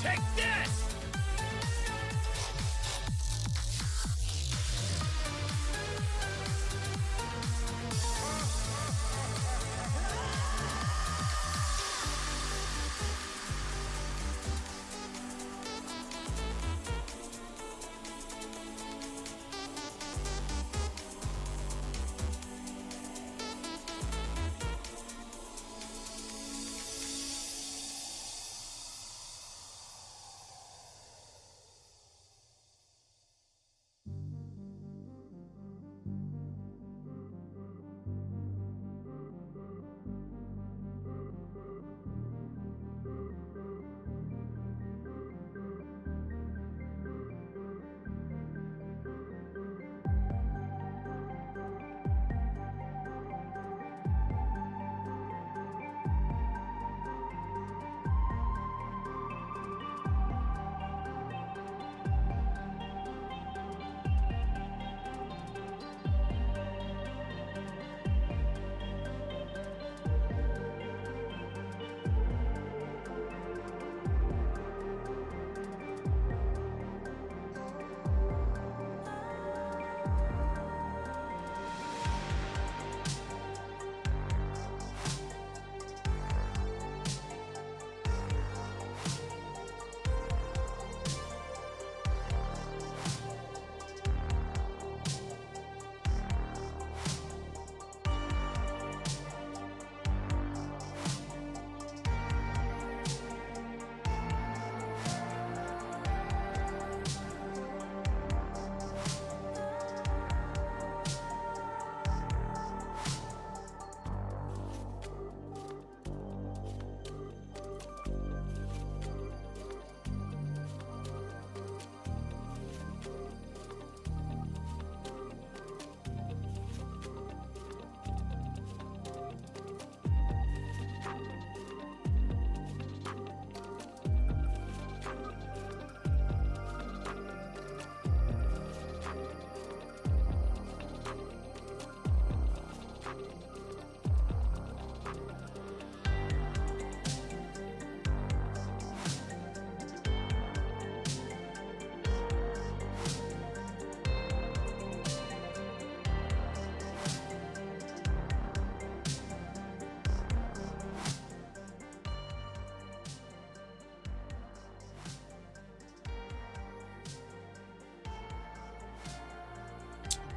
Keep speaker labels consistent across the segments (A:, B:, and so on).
A: Take this!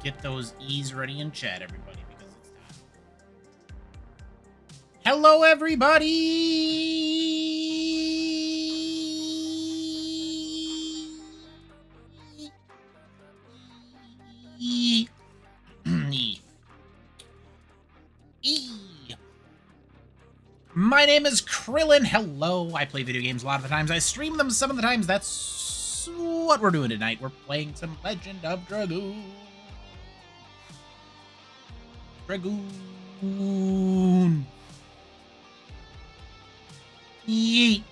B: Get those E's ready in chat, everybody, because it's time. Hello, everybody! E. My name is Krillin. Hello. I play video games a lot of the times. I stream them some of the times. That's what we're doing tonight. We're playing some Legend of Dragoon. Dragoon. Yeet.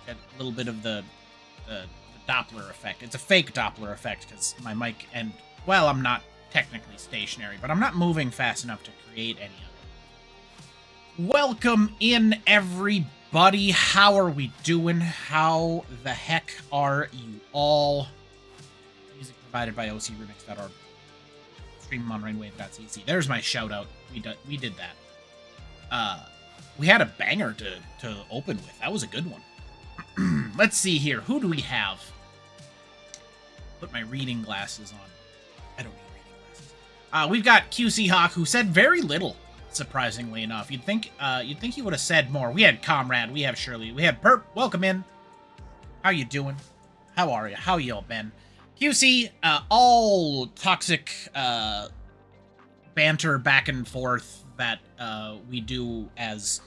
B: Got a little bit of the Doppler effect. It's a fake Doppler effect because my mic and, well, I'm not technically stationary, but I'm not moving fast enough to create any of it. Welcome in, everybody. How are we doing? How the heck are you all? Music provided by ocremix.org. Stream on rainwave.cc. There's my shout out. We did that. We had a banger to open with. That was a good one. Let's see here. Who do we have? Put my reading glasses on. I don't need reading glasses. We've got QC Hawk, who said very little, surprisingly enough. You'd think he would have said more. We had Comrade, we have Shirley, we have Perp. Welcome in. How you doing? How are you? How y'all been? QC, all toxic banter back and forth that we do as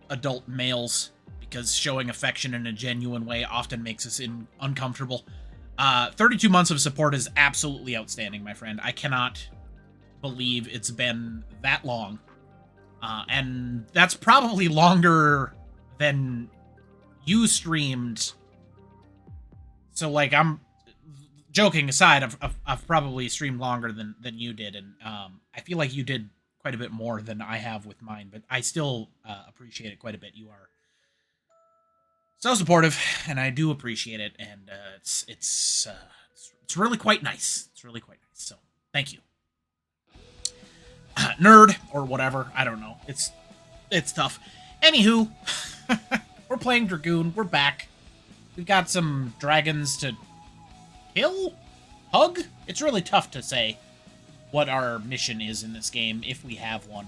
B: adult males, because showing affection in a genuine way often makes us uncomfortable. 32 months of support is absolutely outstanding, my friend. I cannot believe it's been that long. And that's probably longer than you streamed. So, like, I'm joking aside, I've probably streamed longer than you did, and I feel like you did quite a bit more than I have with mine, but I still appreciate it quite a bit. You are so supportive, and I do appreciate it, and it's really quite nice. It's really quite nice. So thank you, nerd or whatever. I don't know. It's tough. Anywho, we're playing Dragoon. We're back. We've got some dragons to kill, hug. It's really tough to say what our mission is in this game if we have one.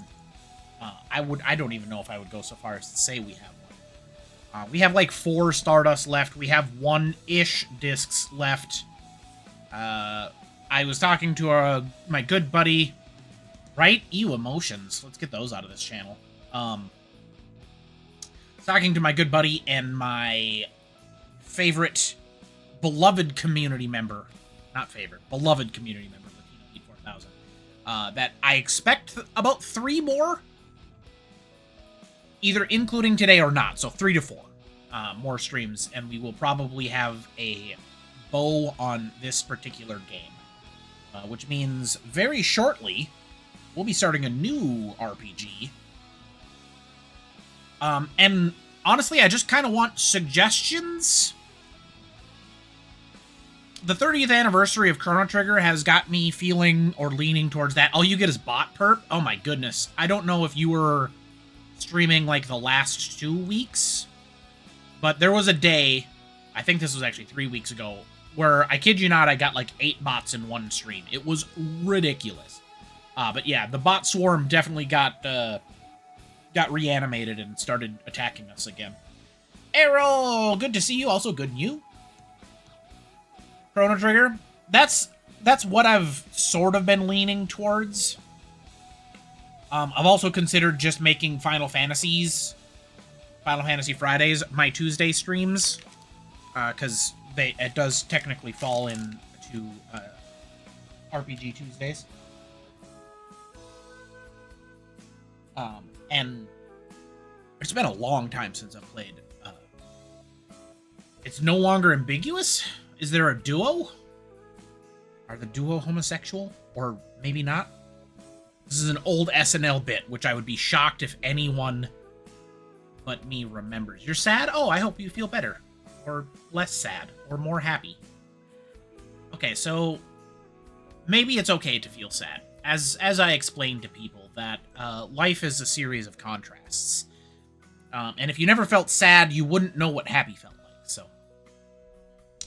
B: I don't even know if I would go so far as to say we have one. We have like 4 Stardust left. We have 1-ish discs left. I was talking to my good buddy, right? Ew, emotions. Let's get those out of this channel. Talking to my good buddy and my favorite, beloved community member. Not favorite, beloved community member, Latino 4000. That I expect about 3 more. Either including today or not. So 3 to 4 more streams. And we will probably have a bow on this particular game. Which means very shortly, we'll be starting a new RPG. And honestly, I just kind of want suggestions. The 30th anniversary of Chrono Trigger has got me feeling or leaning towards that. All you get is bot perp. Oh my goodness. I don't know if you were streaming like the last 2 weeks, but there was a day, I think this was actually 3 weeks ago, where I kid you not, I got like 8 bots in one stream. It was ridiculous. But yeah, the bot swarm definitely got reanimated and started attacking us again. Errol, good to see you. Also good you. Chrono Trigger. That's what I've sort of been leaning towards. I've also considered just making Final Fantasy Fridays my Tuesday streams, because it does technically fall into RPG Tuesdays. And it's been a long time since I've played. It's no longer ambiguous? Is there a duo? Are the duo homosexual? Or maybe not? This is an old SNL bit, which I would be shocked if anyone but me remembers. You're sad? Oh, I hope you feel better. Or less sad. Or more happy. Okay, so maybe it's okay to feel sad. As I explained to people, that life is a series of contrasts. And if you never felt sad, you wouldn't know what happy felt like. So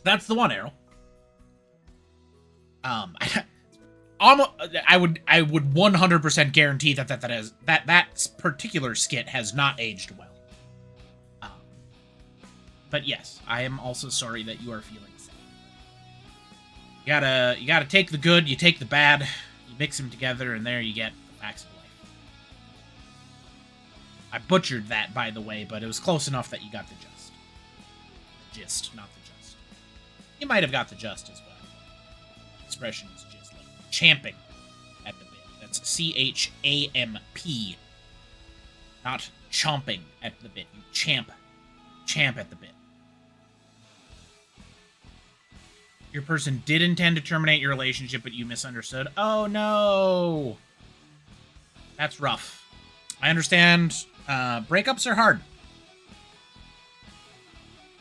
B: that's the one, Arrow. I would 100% guarantee that particular skit has not aged well. But yes, I am also sorry that you are feeling sad. You gotta take the good, you take the bad, you mix them together, and there you get the facts of life. I butchered that, by the way, but it was close enough that you got the gist. The gist, not the just. You might have got the just as well. The expression is just like champing at the bit. That's C-H-A-M-P. Not chomping at the bit. You champ at the bit. Your person did intend to terminate your relationship, but you misunderstood. Oh, no. That's rough. I understand. Breakups are hard.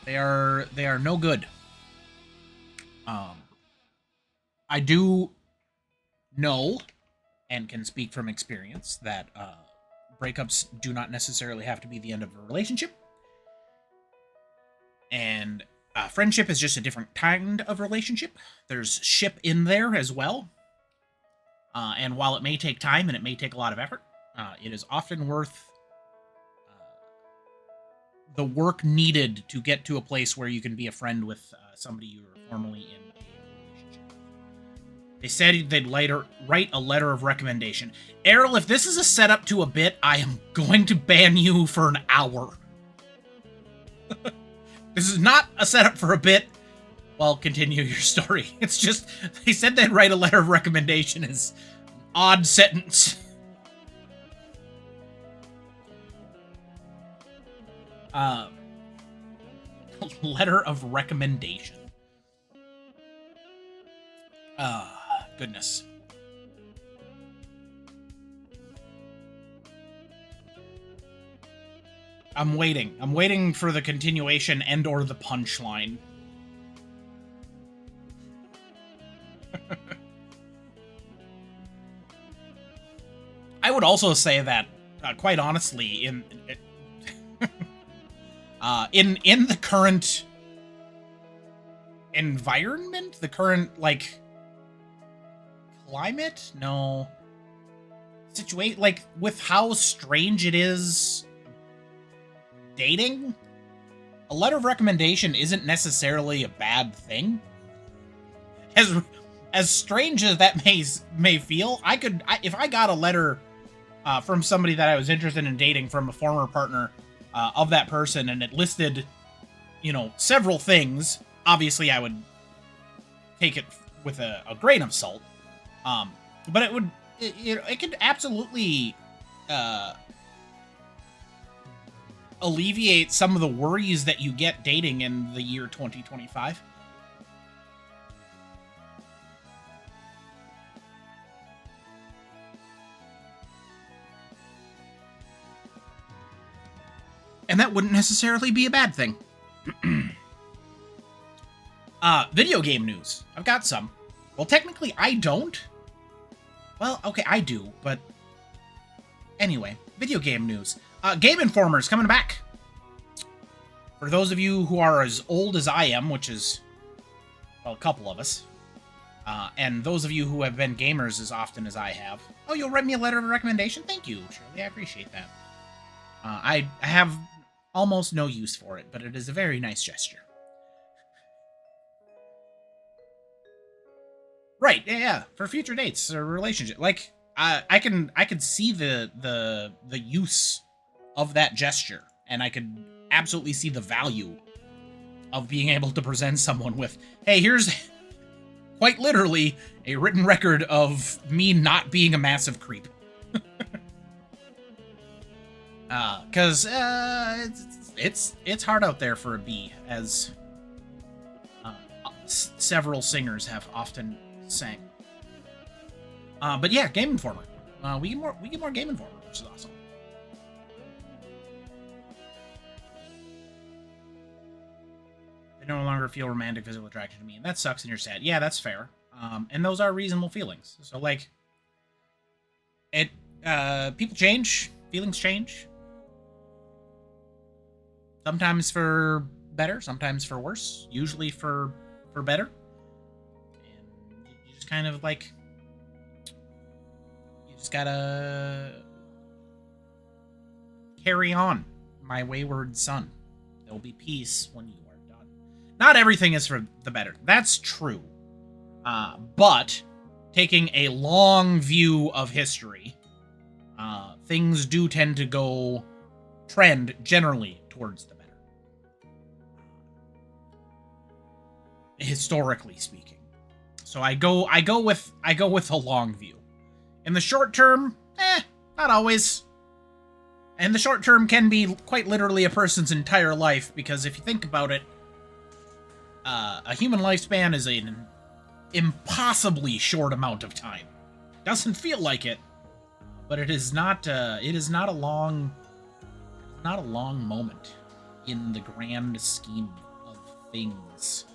B: They are no good. I do know and can speak from experience that breakups do not necessarily have to be the end of a relationship. And friendship is just a different kind of relationship. There's ship in there as well. And while it may take time and it may take a lot of effort, it is often worth the work needed to get to a place where you can be a friend with somebody you were formerly in a relationship with. They said they'd later write a letter of recommendation. Errol, if this is a setup to a bit, I am going to ban you for an hour. This is not a setup for a bit. Well, continue your story. It's just, they said they'd write a letter of recommendation as odd sentence. Letter of recommendation. Goodness. I'm waiting. I'm waiting for the continuation and or the punchline. I would also say that, quite honestly, in the current environment, the current like climate, no situation, like with how strange it is dating, a letter of recommendation isn't necessarily a bad thing. As strange as that may feel, if I got a letter from somebody that I was interested in dating from a former partner of that person, and it listed, several things. Obviously, I would take it with a grain of salt. But it could absolutely alleviate some of the worries that you get dating in the year 2025. And that wouldn't necessarily be a bad thing. Video game news. I've got some. Well, technically, I don't. Well, okay, I do, but... Anyway, video game news. Game Informer's coming back. For those of you who are as old as I am, which is, well, a couple of us, and those of you who have been gamers as often as I have. Oh, you'll write me a letter of recommendation? Thank you, Shirley. I appreciate that. I have almost no use for it, but it is a very nice gesture. Right, yeah, for future dates or relationship. Like, I could see the use of that gesture, and I could absolutely see the value of being able to present someone with, hey, here's quite literally a written record of me not being a massive creep. Because it's hard out there for a B, as several singers have often sang. But yeah, Game Informer. We get more Game Informer, which is awesome. They no longer feel romantic physical attraction to me, and that sucks and you're sad. Yeah, that's fair. And those are reasonable feelings. So like, people change, feelings change. Sometimes for better, sometimes for worse, usually for better. And you just kind of like, you just gotta carry on, my wayward son. There'll be peace when you are done. Not everything is for the better. That's true. But taking a long view of history, things do tend to trend generally towards the better. Historically speaking. So I go with a long view. In the short term, not always. And the short term can be quite literally a person's entire life, because if you think about it, a human lifespan is an impossibly short amount of time. Doesn't feel like it, but it is not a long moment in the grand scheme of things.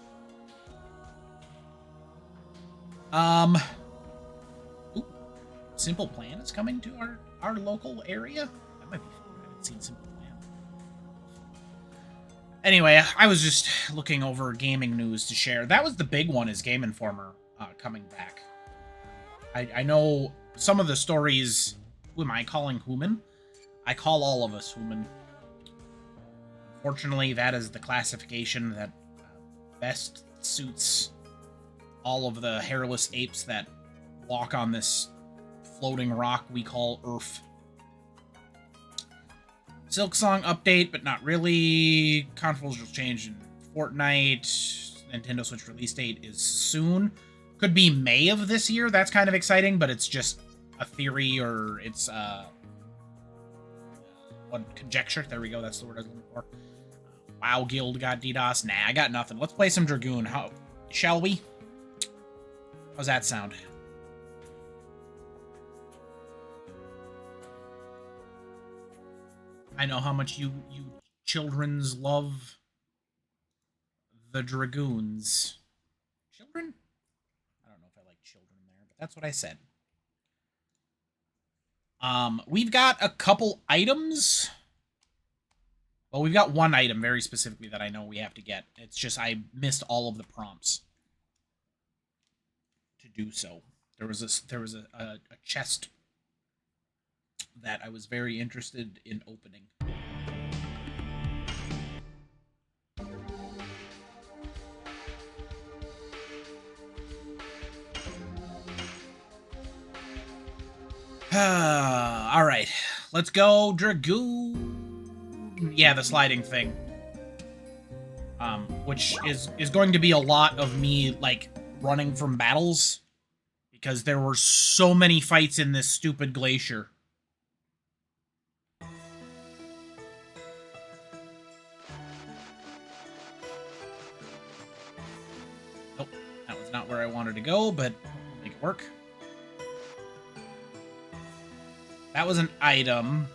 B: Simple Plan is coming to our local area. That might be fun. I haven't seen Simple Plan. Anyway, I was just looking over gaming news to share. That was the big one, is Game Informer coming back. I know some of the stories. Who am I calling human? I call all of us human. Unfortunately, that is the classification that best suits all of the hairless apes that walk on this floating rock we call Earth. Silksong update, but not really. Controversial change in Fortnite. Nintendo Switch release date is soon. Could be May of this year. That's kind of exciting, but it's just a theory, or it's conjecture. There we go. That's the word I was looking for. WoW Guild got DDoS. Nah, I got nothing. Let's play some Dragoon. Shall we? How's that sound? I know how much you childrens love the Dragoons. Children? I don't know if I like children there, but that's what I said. We've got a couple items. Well, we've got one item very specifically that I know we have to get. It's just I missed all of the prompts to do so. There was a chest that I was very interested in opening. All right, let's go Dragoon. Yeah, the sliding thing. Which is going to be a lot of me like running from battles because there were so many fights in this stupid glacier. Nope, that was not where I wanted to go, but I'll make it work. That was an item.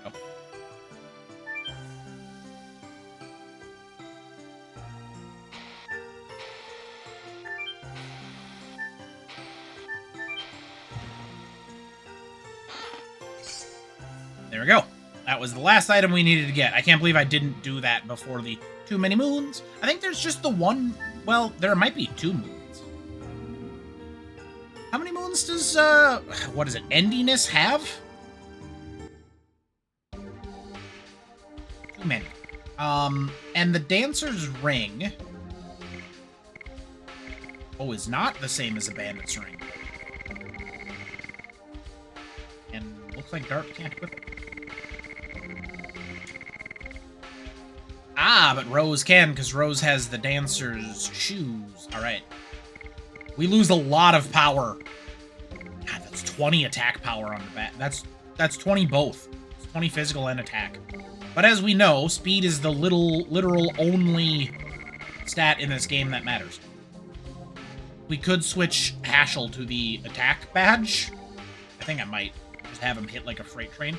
B: Oh. There we go. That was the last item we needed to get. I can't believe I didn't do that before the too many moons. I think there's just the one. Well, there might be 2 moons. How many moons does, what is it, Endiness have? Too many. And the Dancer's Ring... Oh, is not the same as a Bandit's Ring. And looks like Dart can't equip it. Ah, but Rose can, because Rose has the Dancer's Shoes. Alright. We lose a lot of power. God, that's 20 attack power on the bat. That's 20 both. It's 20 physical and attack. But as we know, speed is the literal only stat in this game that matters. We could switch Hashel to the attack badge. I think I might just have him hit like a freight train.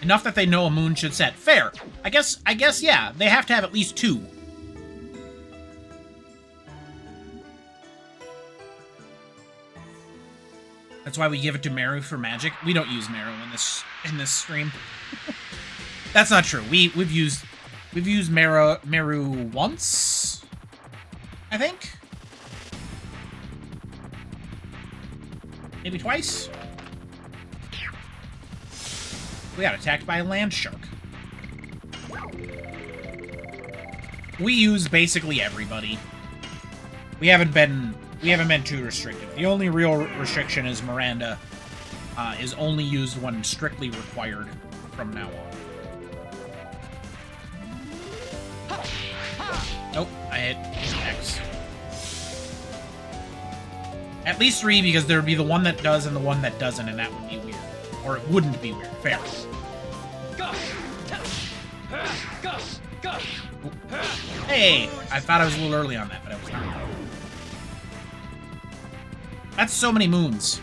B: Enough that they know a moon should set. Fair. I guess, yeah, they have to have at least 2. That's why we give it to Meru for magic. We don't use Meru in this stream. That's not true. We've used Meru once, I think. Maybe twice. We got attacked by a land shark. We use basically everybody. We haven't been too restrictive. The only real restriction is Miranda is only used when strictly required from now on. Nope, I hit X. At least 3, because there would be the one that does and the one that doesn't, and that would be weird. Or it wouldn't be weird. Fair. Hey! I thought I was a little early on that, but I was not. That's so many moons.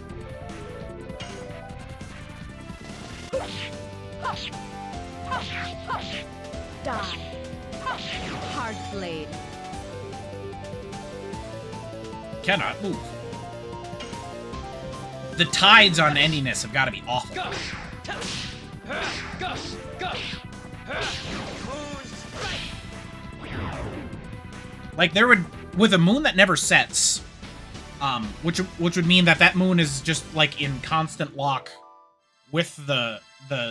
A: Die. Hard blade.
B: Cannot move. The tides on Endiness have got to be awful. Like, there would... With a moon that never sets... which would mean that moon is just, like, in constant lock with the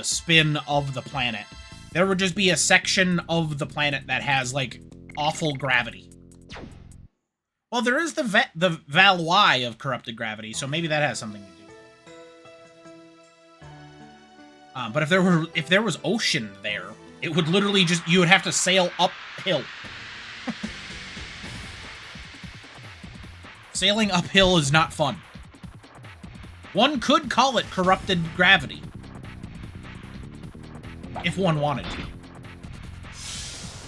B: spin of the planet. There would just be a section of the planet that has, like, awful gravity. Well, there is the Valois of corrupted gravity, so maybe that has something to do. But if there was ocean there, it would literally just... You would have to sail uphill. Sailing uphill is not fun. One could call it corrupted gravity. If one wanted to.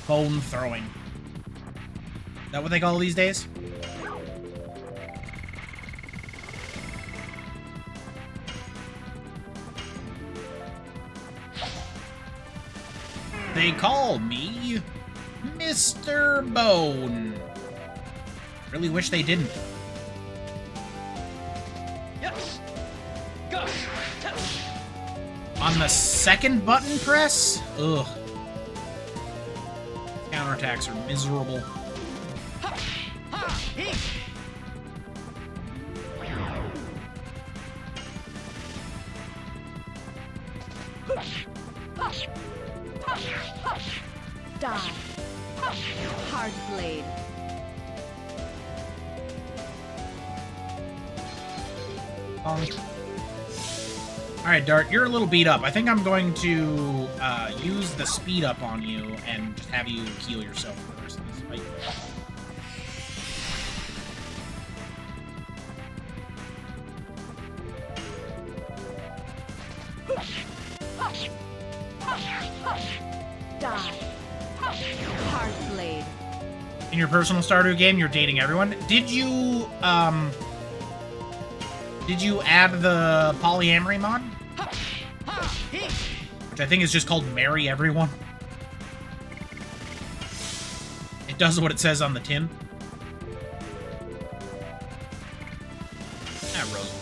B: Bone throwing. Is that what they call these days? They call me Mr. Bone. Really wish they didn't.
C: Yes. Go.
B: On the second button press? Ugh. Counterattacks are miserable.
A: Die. Hard blade.
B: Alright, Dart, you're a little beat up. I think I'm going to use the speed up on you and just have you heal yourself for the rest of this fight.
A: Die. Hard blade.
B: In your personal Stardew game, you're dating everyone. Did you add the polyamory mod? Which I think is just called Marry Everyone. It does what it says on the tin. Ah, Rose.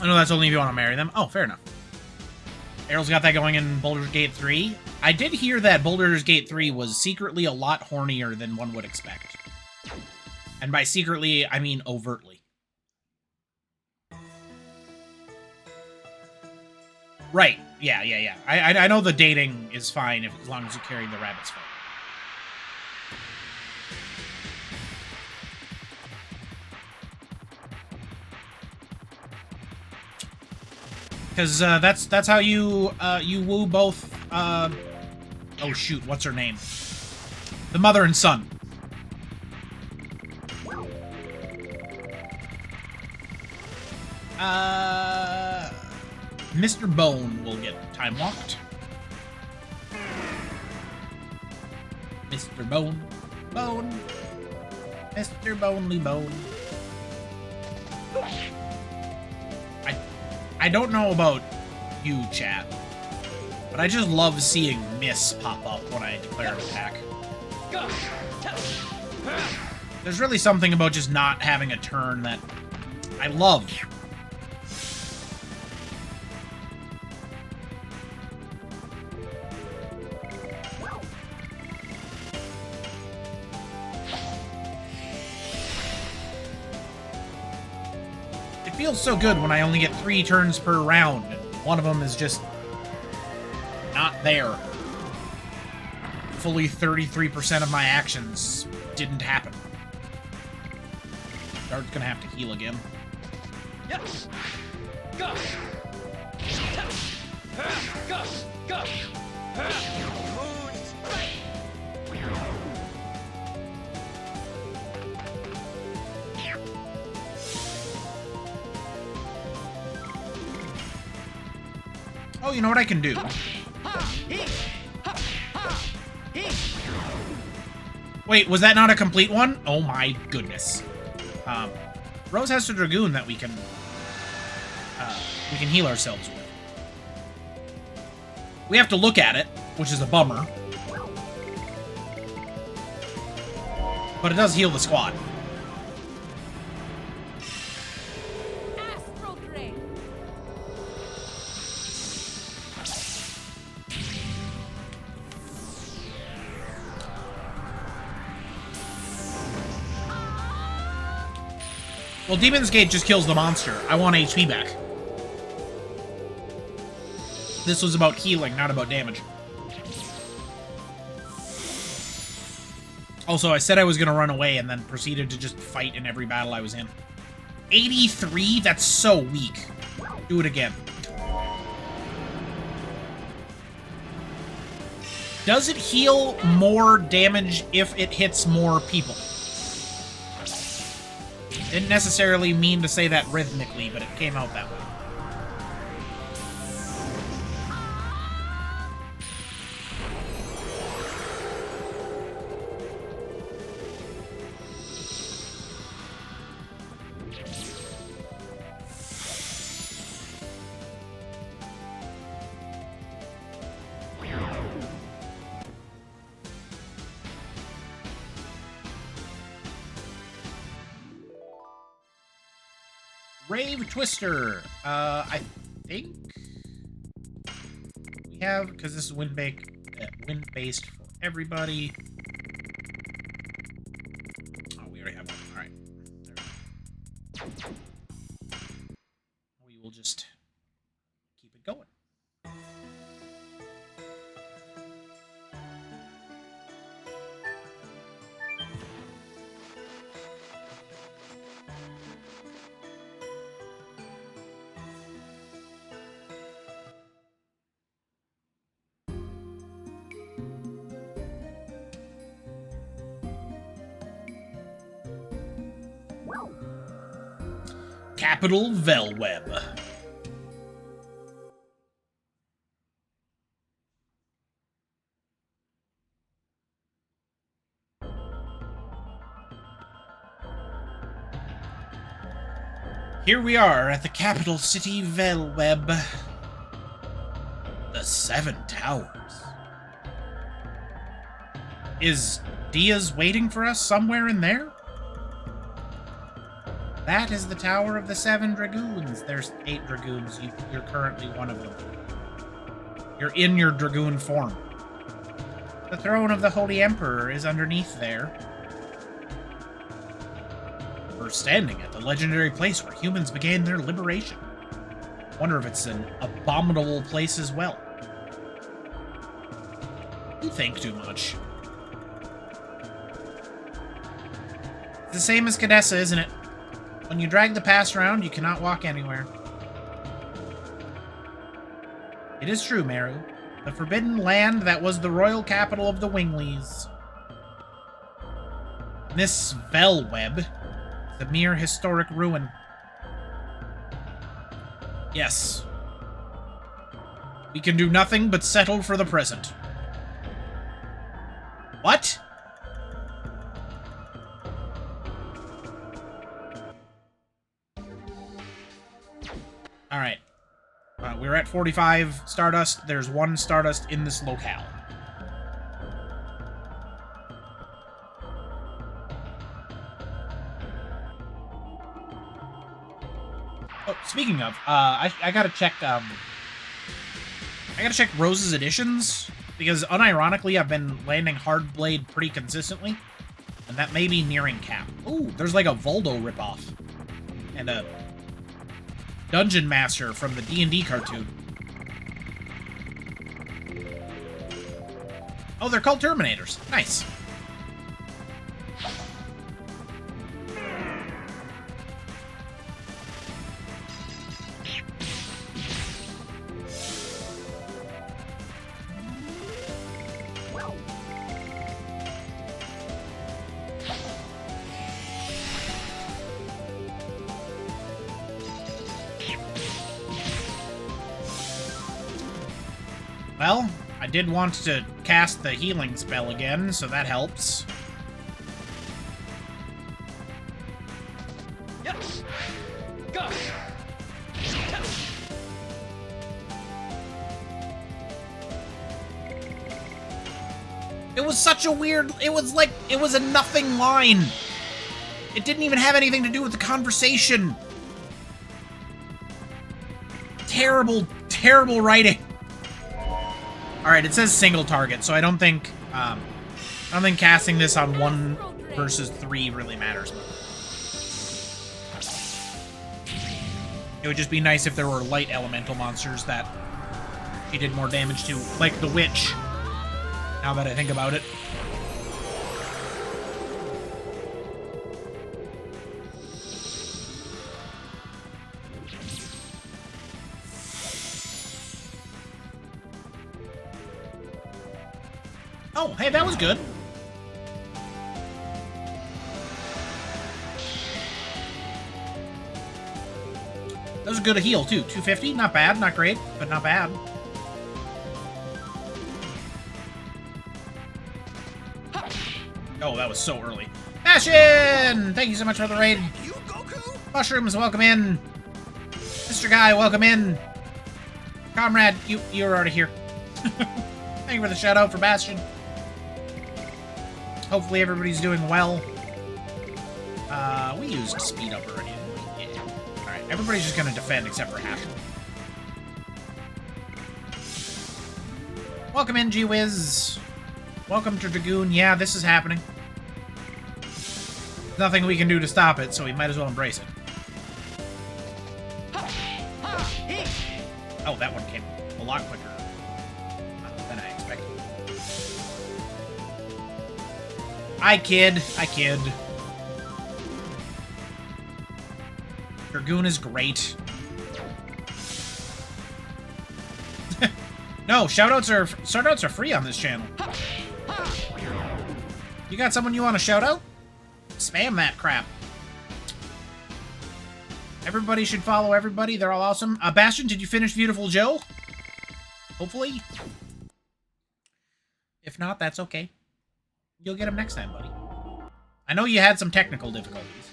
B: I know that's only if you want to marry them. Oh, fair enough. Errol's got that going in Baldur's Gate 3. I did hear that Baldur's Gate 3 was secretly a lot hornier than one would expect. And by secretly, I mean overtly. Right. Yeah. I know the dating is fine as long as you carry the rabbit's foot. Because that's how you you woo both. Oh shoot, what's her name? The mother and son. Mr. Bone will get time walked. Mr. Bone, Mr. Bonely Bone. I don't know about you, chat, but I just love seeing miss pop up when I declare an attack. There's really something about just not having a turn that I love. It feels so good when I only get 3 turns per round, and one of them is just not there. Fully 33% of my actions didn't happen. Dart's gonna have to heal again.
C: Yes. Go. Go. Moon strike.
B: Oh, you know what I can do? Wait, was that not a complete one? Oh my goodness. Rose has a Dragoon that we can heal ourselves with. We have to look at it, which is a bummer. But it does heal the squad.
A: Astral Ray.
B: Well, Demon's Gate just kills the monster. I want HP back. This was about healing, not about damage. Also, I said I was going to run away and then proceeded to just fight in every battle I was in. 83? That's so weak. Do it again. Does it heal more damage if it hits more people? Didn't necessarily mean to say that rhythmically, but it came out that way. Rave Twister. I think we have, because this is wind-based for everybody. Oh, we already have one. All right. There we go. We will just keep it going. Capital Velweb. Here we are at the capital city, Velweb. The Seven Towers. Is Diaz waiting for us somewhere in there? That is the Tower of the Seven Dragoons. There's 8 Dragoons. You're currently one of them. You're in your Dragoon form. The throne of the Holy Emperor is underneath there. We're standing at the legendary place where humans began their liberation. Wonder if it's an abominable place as well. You think too much. It's the same as Cadessa, isn't it? When you drag the past around, you cannot walk anywhere. It is true, Meru. The forbidden land that was the royal capital of the Winglies. This Velweb is a mere historic ruin. Yes. We can do nothing but settle for the present. What? Alright. We're at 45 Stardust. There's 1 Stardust in this locale. Oh, speaking of, I gotta check, I gotta check Rose's additions, because unironically I've been landing Hard Blade pretty consistently, and that may be nearing cap. Ooh, there's like a Voldo ripoff, and a Dungeon Master from the D&D cartoon. Oh, they're called Terminators. Nice. Well, I did want to cast the healing spell again, so that helps.
C: Yes. Go.
B: It was such a weird... It was like... It was a nothing line. It didn't even have anything to do with the conversation. Terrible, terrible writing. Alright, it says single target, so I don't think casting this on 1 versus 3 really matters. It would just be nice if there were light elemental monsters that she did more damage to, like the Witch, now that I think about it. Oh, hey, that was good. That was a good heal, too. 250, not bad, not great, but not bad. Oh, that was so early. Bastion! Thank you so much for the raid.
C: You, Goku?
B: Mushrooms, welcome in. Mr. Guy, welcome in. Comrade, you're already here. Thank you for the shout out for Bastion. Hopefully everybody's doing well. We used speed up already. Yeah. Alright, Everybody's just gonna defend except for Asher. Welcome in, G-Wiz. Welcome to Dragoon. Yeah, this is happening. There's nothing we can do to stop it, so we might as well embrace it. Oh, that one came a lot quicker than I expected. I kid. Dragoon is great. No, shoutouts are free on this channel. You got someone you want to shout out? Spam that crap. Everybody should follow everybody. They're all awesome. Bastion, did you finish Beautiful Joe? Hopefully. If not, that's okay. You'll get him next time, buddy. I know you had some technical difficulties.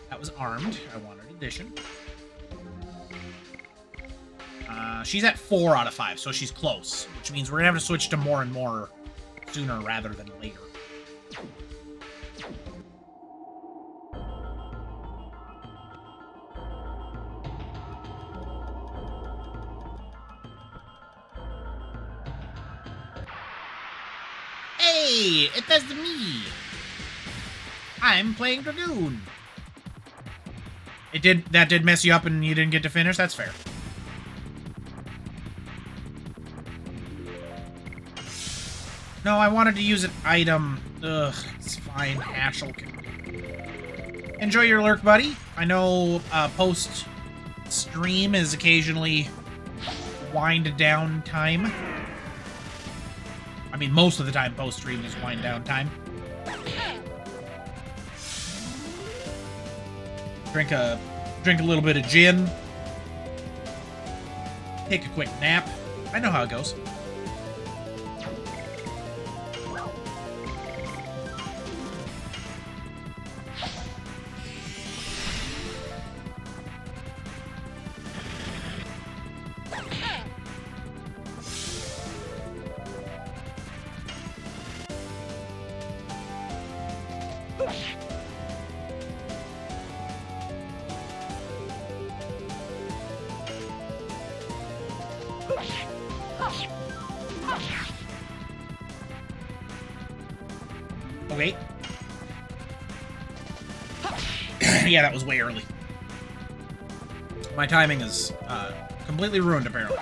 B: That was armed. I wanted addition. She's at 4 out of 5, so she's close. Which means we're going to have to switch to more and more sooner rather than later. Hey, it does me. I'm playing Dragoon. That did mess you up and you didn't get to finish? That's fair. No, I wanted to use an item. Ugh, it's fine. Ashel can... Enjoy your lurk, buddy. I know post-stream is occasionally wind-down time. I mean, most of the time post-stream is wind-down time. Drink a little bit of gin. Take a quick nap. I know how it goes. Okay. Yeah, that was way early. My timing is completely ruined, apparently.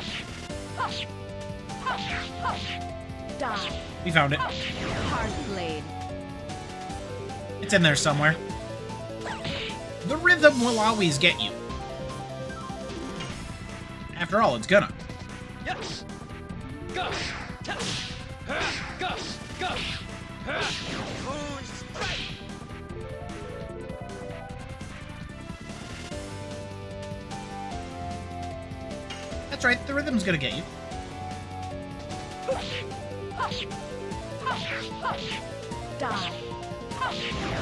A: Die.
B: We found it.
A: Hard blade.
B: It's in there somewhere. The rhythm will always get you. After all, it's gonna.
C: Yes. Go. Go. Go.
B: That's right, the rhythm's gonna get you.
A: Die.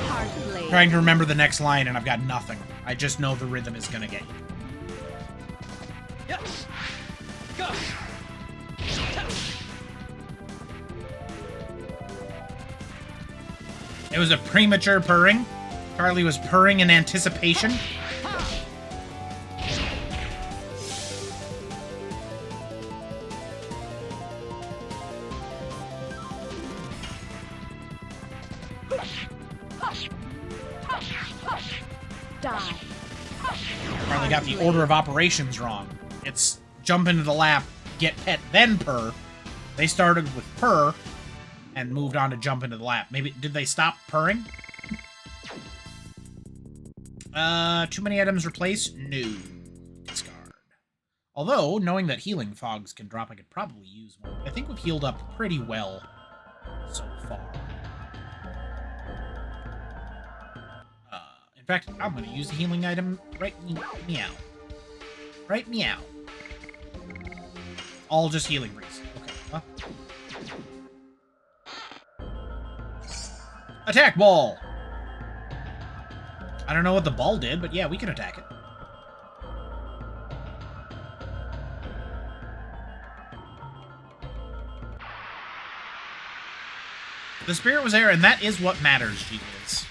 A: Hard blade.
B: Trying to remember the next line and I've got nothing. I just know the rhythm is gonna get you.
C: Yes. Go.
B: It was a premature purring. Charlie was purring in anticipation.
A: Die.
B: Charlie got the order of operations wrong. It's jump into the lap, get pet, then purr. They started with purr and moved on to jump into the lap. Maybe, did they stop purring? Too many items replaced? No. Discard. Although, knowing that healing fogs can drop, I could probably use one. I think we've healed up pretty well so far. In fact, I'm gonna use a healing item right meow. Right meow. All just healing breeze. Okay, huh? Attack ball! I don't know what the ball did, but yeah, we can attack it. The spirit was there, and that is what matters, G-Wiz.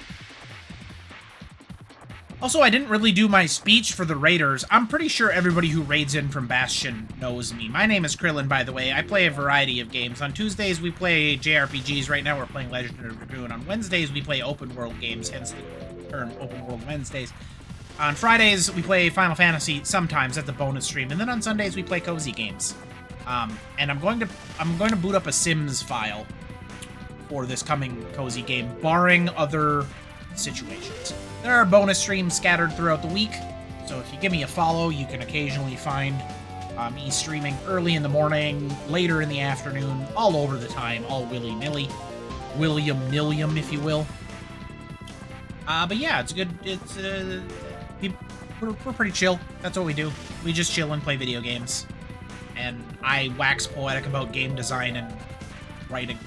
B: Also, I didn't really do my speech for the raiders. I'm pretty sure everybody who raids in from Bastion knows me. My name is Krillin, by the way. I play a variety of games. On Tuesdays, we play JRPGs. Right now, we're playing Legend of Dragoon. On Wednesdays, we play open world games, hence the term Open World Wednesdays. On Fridays, we play Final Fantasy, sometimes at the bonus stream. And then on Sundays, we play cozy games. And I'm going to boot up a Sims file for this coming cozy game, barring other situations. There are bonus streams scattered throughout the week, so if you give me a follow, you can occasionally find me streaming early in the morning, later in the afternoon, all over the time, all willy-nilly. William-nillium, if you will. But yeah, it's good. It's, we're pretty chill. That's what we do. We just chill and play video games. And I wax poetic about game design and writing.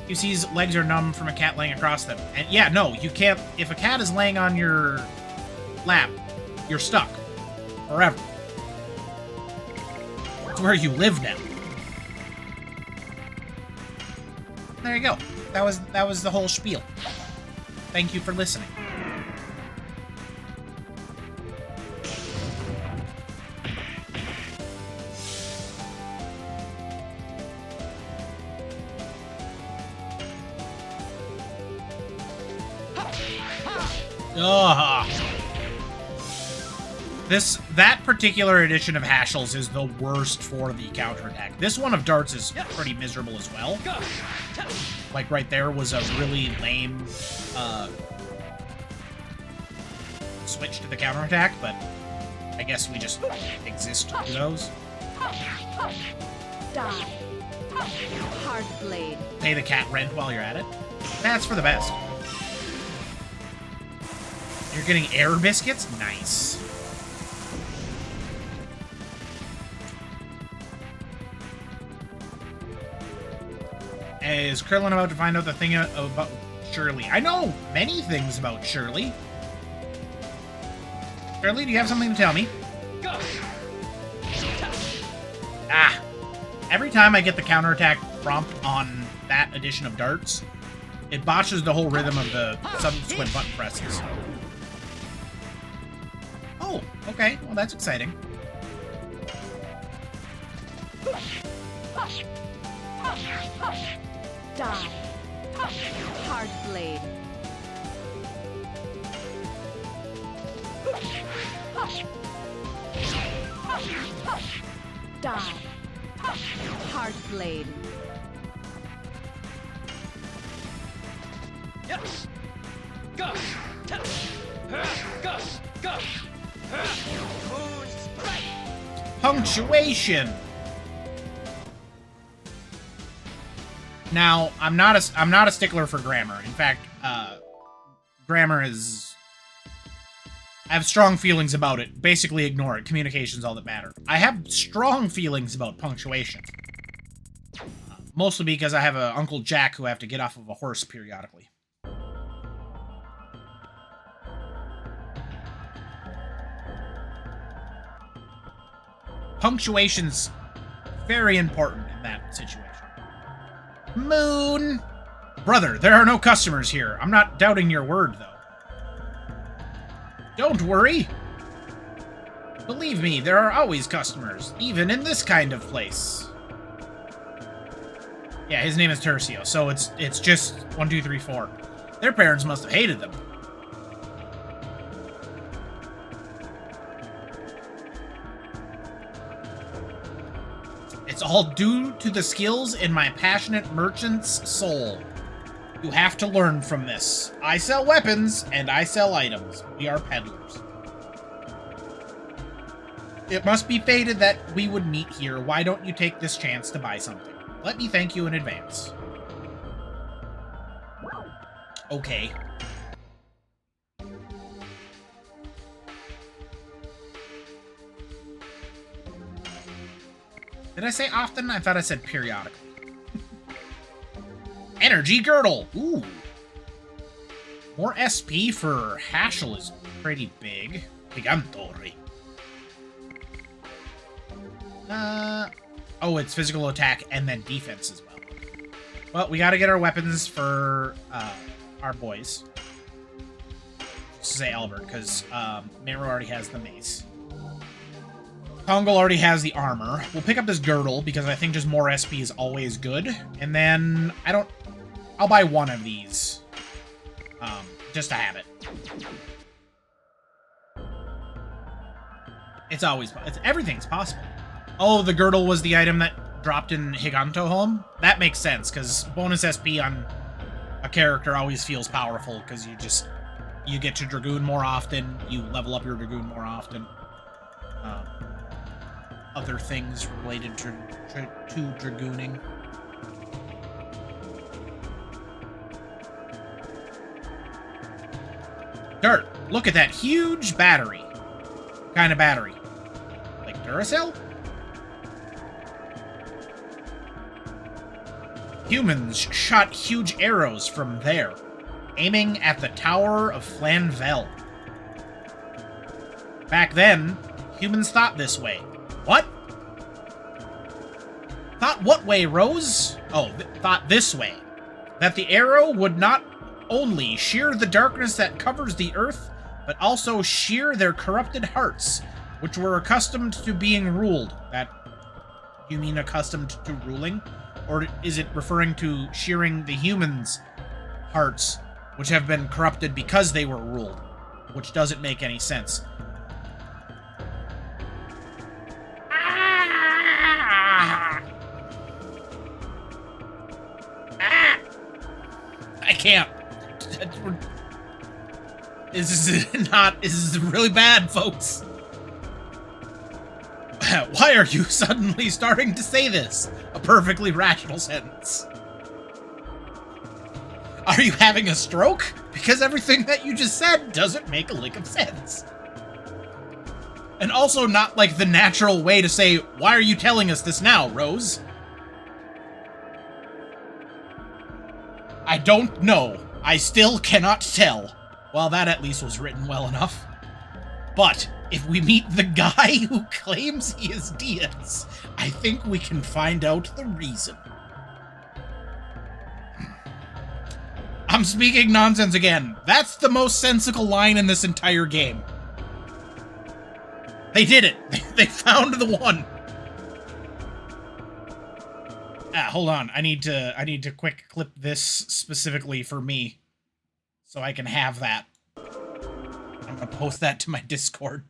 B: QC's legs are numb from a cat laying across them. And yeah, no, you can't. If a cat is laying on your lap, you're stuck. Forever. It's where you live now. There you go. That was the whole spiel. Thank you for listening. Ugh. That particular edition of Hashels is the worst for the counterattack. This one of darts is pretty miserable as well. Like right there was a really lame switch to the counterattack, but I guess we just exist to those.
A: Die. Hard blade.
B: Pay the cat rent while you're at it. That's for the best. You're getting air biscuits? Nice. Is Krillin about to find out the thing about Shirley? I know many things about Shirley. Shirley, do you have something to tell me? Ah. Every time I get the counterattack prompt on that edition of darts, it botches the whole rhythm of the subsequent button presses. Oh, okay. Well, that's exciting.
A: Die. Hard blade. Die. Hard blade.
C: Yes. Gus. Gus. Gus.
B: Punctuation. Now, I'm not a stickler for grammar. In fact, grammar is... I have strong feelings about it. Basically ignore it. Communication's all that matter. I have strong feelings about punctuation. Mostly because I have an Uncle Jack who I have to get off of a horse periodically. Punctuation's very important in that situation. Moon! Brother, there are no customers here. I'm not doubting your word, though. Don't worry. Believe me, there are always customers, even in this kind of place. Yeah, his name is Tercio, so it's just 1, 2, 3, 4. Their parents must have hated them. It's all due to the skills in my passionate merchant's soul. You have to learn from this. I sell weapons, and I sell items. We are peddlers. It must be fated that we would meet here. Why don't you take this chance to buy something? Let me thank you in advance. Okay. Did I say often? I thought I said periodically. Energy girdle! Ooh. More SP for Hashel is pretty big. Gigantori. Oh, it's physical attack and then defense as well. Well, we gotta get our weapons for our boys. to say Albert, because Mero already has the mace. Kongol already has the armor. We'll pick up this girdle, because I think just more SP is always good. And then, I'll buy one of these. Just to have it. Everything's possible. Oh, the girdle was the item that dropped in Higanto Home? That makes sense, because bonus SP on a character always feels powerful, because you get to Dragoon more often, you level up your Dragoon more often. Other things related to Dragooning. Dirt, look at that huge battery. What kind of battery? Like Duracell? Humans shot huge arrows from there, aiming at the Tower of Flanvel. Back then, humans thought this way. What? Thought what way, Rose? Oh, thought this way. That the arrow would not only shear the darkness that covers the earth, but also shear their corrupted hearts, which were accustomed to being ruled. That, you mean accustomed to ruling? Or is it referring to shearing the humans' hearts, which have been corrupted because they were ruled? Which doesn't make any sense. I can't. This is really bad, folks. Why are you suddenly starting to say this? A perfectly rational sentence. Are you having a stroke? Because everything that you just said doesn't make a lick of sense. And also not like the natural way to say, why are you telling us this now, Rose? I don't know. I still cannot tell. Well, that at least was written well enough. But if we meet the guy who claims he is Diaz, I think we can find out the reason. I'm speaking nonsense again. That's the most sensical line in this entire game. They did it. They found the one. Hold on. I need to quick clip this specifically for me, so I can have that. I'm gonna post that to my Discord.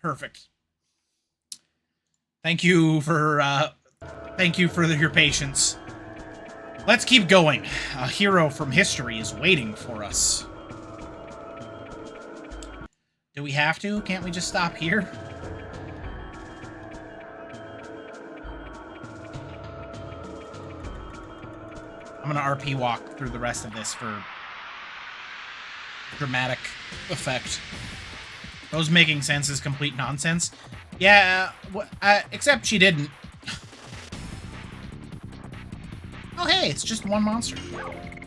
B: Perfect. Thank you for your patience. Let's keep going. A hero from history is waiting for us. Do we have to? Can't we just stop here? I'm gonna RP walk through the rest of this for dramatic effect. Those making sense is complete nonsense. Yeah, except she didn't. Oh hey, it's just one monster.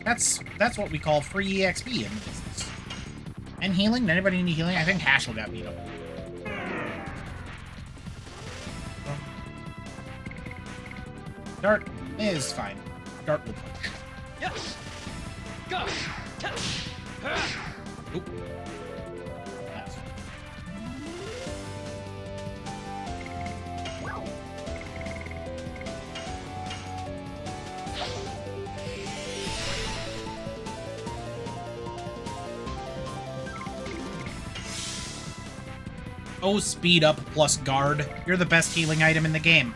B: That's what we call free EXP in the business. And healing? Did anybody need healing? I think Hashel got beat up. Dart is fine. Dart will punch.
C: Yes. Go.
B: Oop. That's fine. Oh, speed up plus guard. You're the best healing item in the game.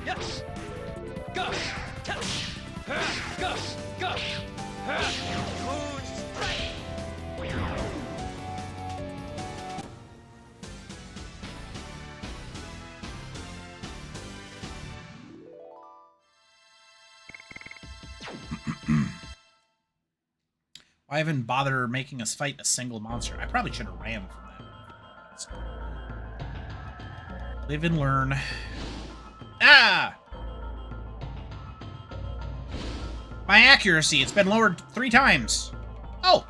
C: Yes. Go. Go. Go. Moon strike.
B: Why even bother making us fight a single monster? I probably should have ran from that. Live and learn. Ah! My accuracy, it's been lowered 3 times. Oh,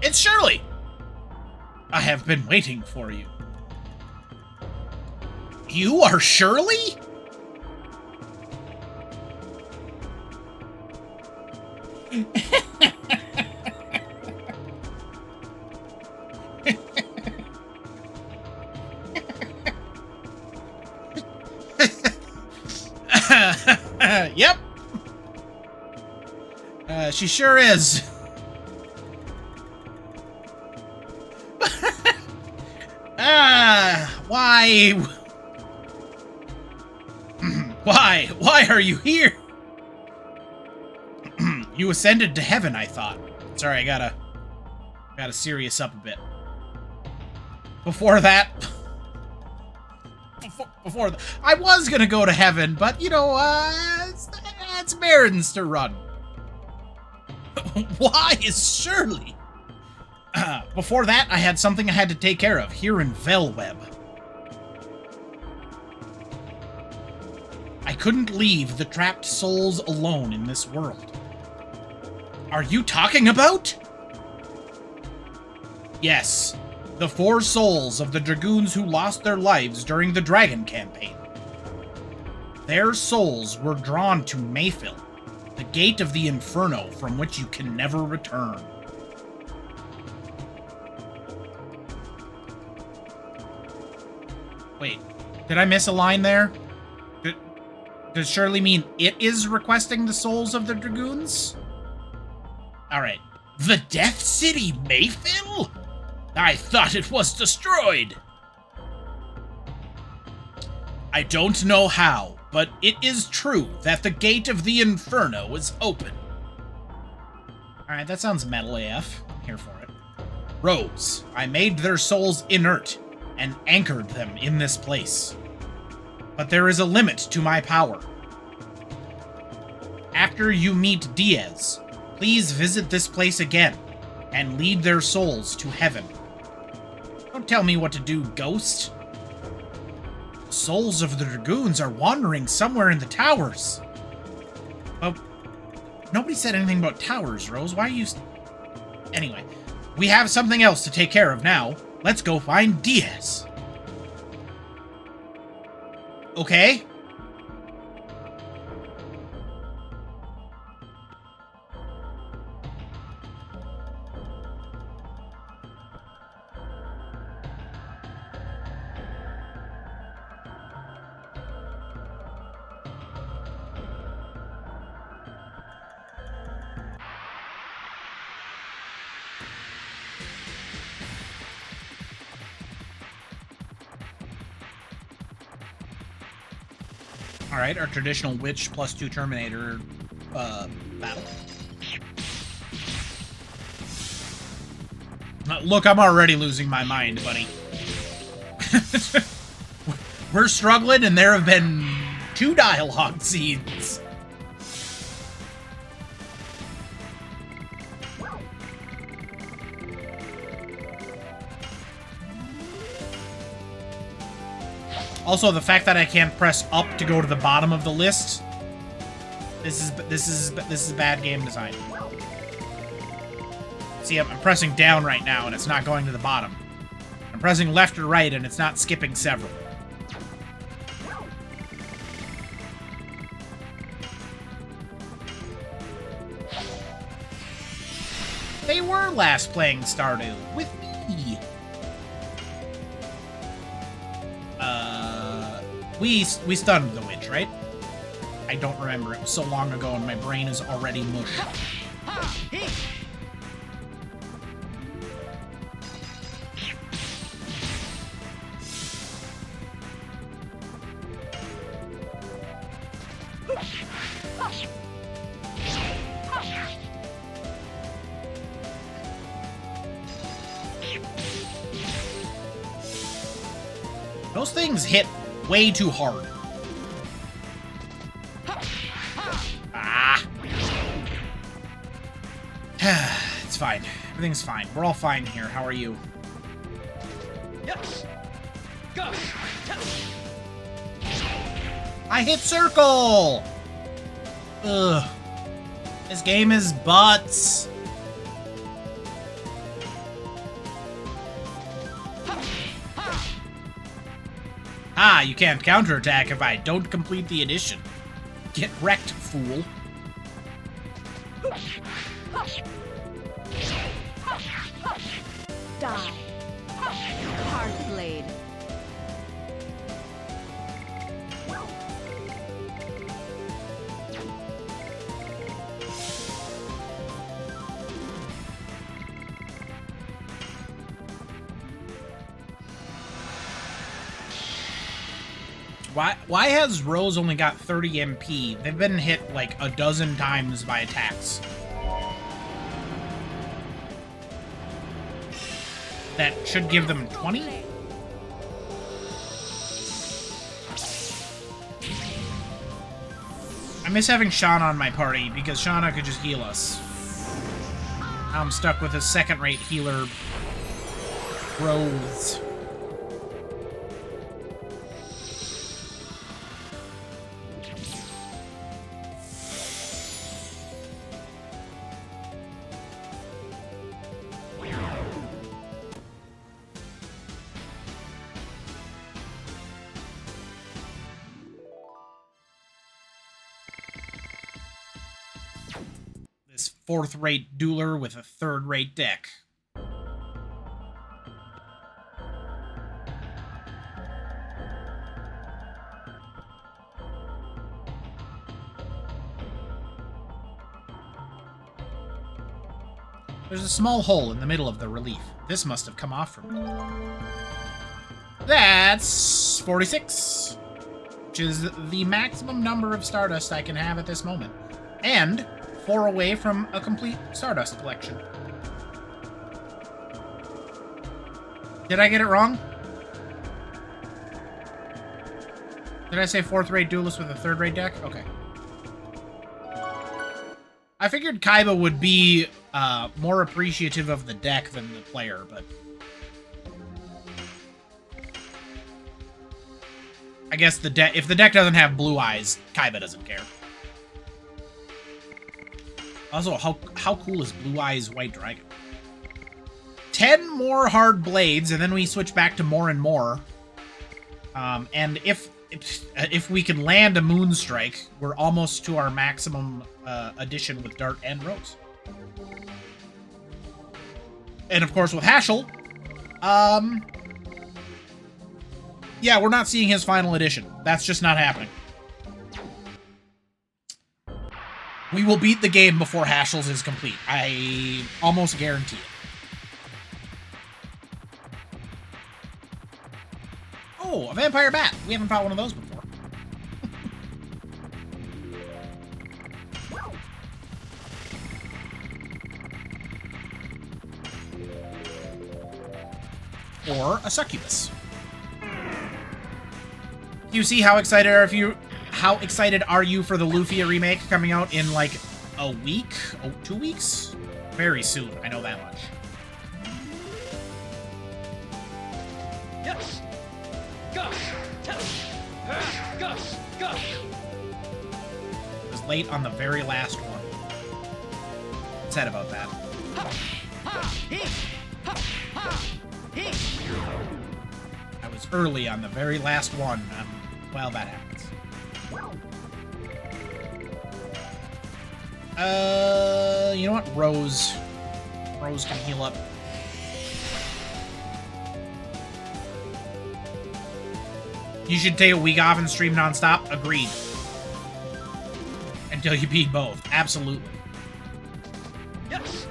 B: it's Shirley! I have been waiting for you. You are Shirley? Yep. She sure is. Why? Why are you here? You ascended to heaven, I thought. Sorry, I gotta serious up a bit. Before that, I was gonna go to heaven, but you know, it's errands to run. Why is Shirley? Before that, I had something I had to take care of here in Velweb. I couldn't leave the trapped souls alone in this world. Are you talking about? Yes, the 4 souls of the Dragoons who lost their lives during the Dragon campaign. Their souls were drawn to Mayfill, the gate of the Inferno from which you can never return. Wait, did I miss a line there? Does Shirley mean it is requesting the souls of the Dragoons? Alright. The Death City, Mayfill? I thought it was destroyed. I don't know how, but it is true that the gate of the Inferno is open. Alright, that sounds metal AF. I'm here for it. Rose, I made their souls inert and anchored them in this place. But there is a limit to my power. After you meet Diaz, please visit this place again and lead their souls to heaven. Don't tell me what to do, ghost. The souls of the Dragoons are wandering somewhere in the towers. But nobody said anything about towers, Rose. Why are you... Anyway, we have something else to take care of now. Let's go find Diaz. Okay? Alright, our traditional Witch +2 Terminator battle. Look, I'm already losing my mind, buddy. We're struggling, and there have been 2 dialogue scenes. Also, the fact that I can't press up to go to the bottom of the list. This is bad game design. See, I'm pressing down right now, and it's not going to the bottom. I'm pressing left or right, and it's not skipping several. They were last playing Stardew with me. We stunned the witch, right? I don't remember. It was so long ago and my brain is already mush. Those things hit way too hard. Ah. It's fine. Everything's fine. We're all fine here. How are you?
C: Yes. Go.
B: I hit circle! Ugh. This game is butts. Ah, you can't counterattack if I don't complete the addition. Get wrecked, fool.
A: Die. Hard blade.
B: Why has Rose only got 30 MP? They've been hit like a dozen times by attacks. That should give them 20? I miss having Shauna on my party, because Shauna could just heal us. Now I'm stuck with a second-rate healer, Rose. Fourth-rate dueler with a third-rate deck. There's a small hole in the middle of the relief. This must have come off from it. That's 46, which is the maximum number of Stardust I can have at this moment. And 4 away from a complete Stardust collection. Did I get it wrong? Did I say fourth-rate duelist with a third-rate deck? Okay. I figured Kaiba would be more appreciative of the deck than the player, but I guess if the deck doesn't have blue eyes, Kaiba doesn't care. Also, how cool is Blue Eyes White Dragon? 10 more hard blades, and then we switch back to more and more. And if we can land a Moonstrike, we're almost to our maximum addition with Dart and Rose. And of course with Hashel, yeah, we're not seeing his final edition. That's just not happening. We will beat the game before Hashel's is complete. I almost guarantee it. Oh, a vampire bat. We haven't fought one of those before. Or a succubus. You see how excited are you for the Lufia remake coming out in like a week? Oh, 2 weeks? Very soon, I know that much.
C: Yes. Go. Go. Go.
B: It was late on the very last one. Sad about that. I was early on the very last one. Well, that happens. You know what? Rose can heal up. You should take a week off and stream nonstop. Agreed. Until you beat both. Absolutely.
C: Yes.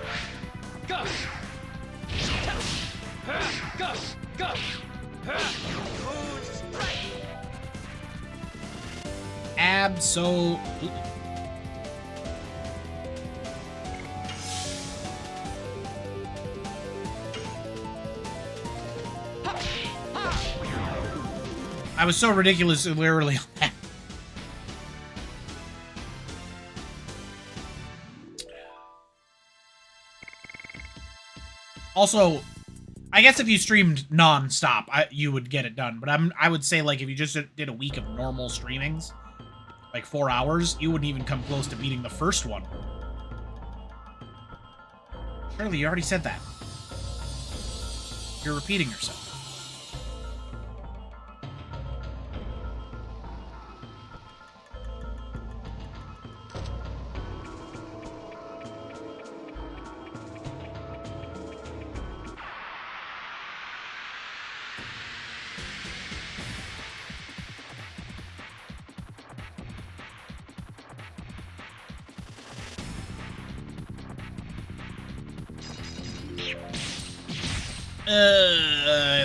C: Go. Go. Go.
B: Absolutely. I was so ridiculously early on that. Also, I guess if you streamed non-stop, you would get it done. But I would say, like, if you just did a week of normal streamings, like 4 hours, you wouldn't even come close to beating the first one. Surely, you already said that. You're repeating yourself.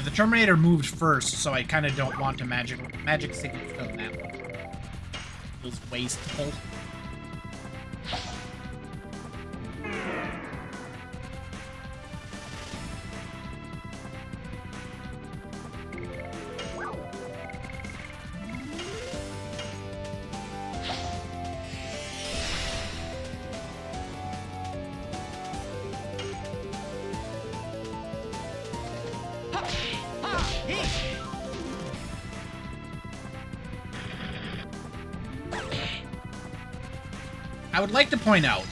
B: The Terminator moved first, so I kind of don't want to magic signal stone that one. Feels wasteful. I would like to point out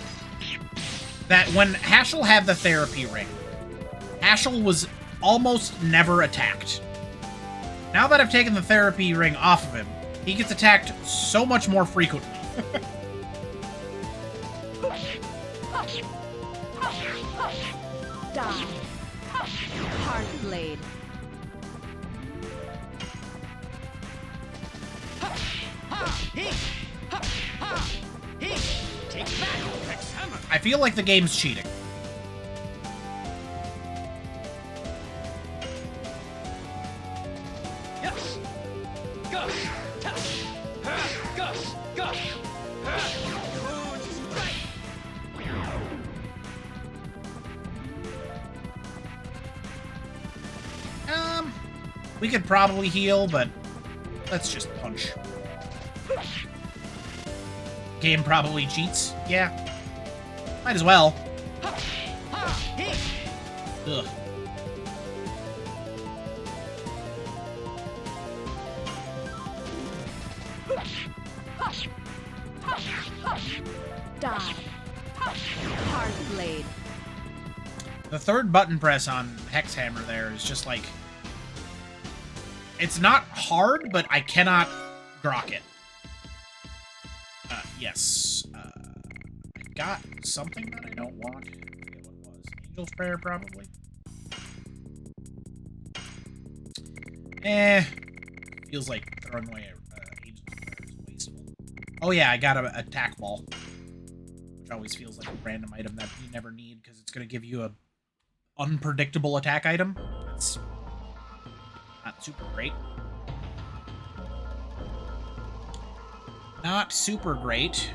B: that when Hashel had the therapy ring, Hashel was almost never attacked. Now that I've taken the therapy ring off of him, he gets attacked so much more frequently.
A: Die. Hard blade.
B: I feel like the game's cheating.
C: Yes. Go. Go. Go.
B: We could probably heal, but let's just punch. Game probably cheats. Yeah. Might as well. Ugh.
A: Die. Hard blade.
B: The third button press on Hex Hammer there is just like... It's not hard, but I cannot grok it. Yes. I got something that I don't want. I forget what it was. Angel's Prayer, probably. Feels like throwing away Angel's Prayer is wasteful. Oh yeah, I got an attack ball. Which always feels like a random item that you never need, because it's going to give you a unpredictable attack item. That's not super great. Not super great.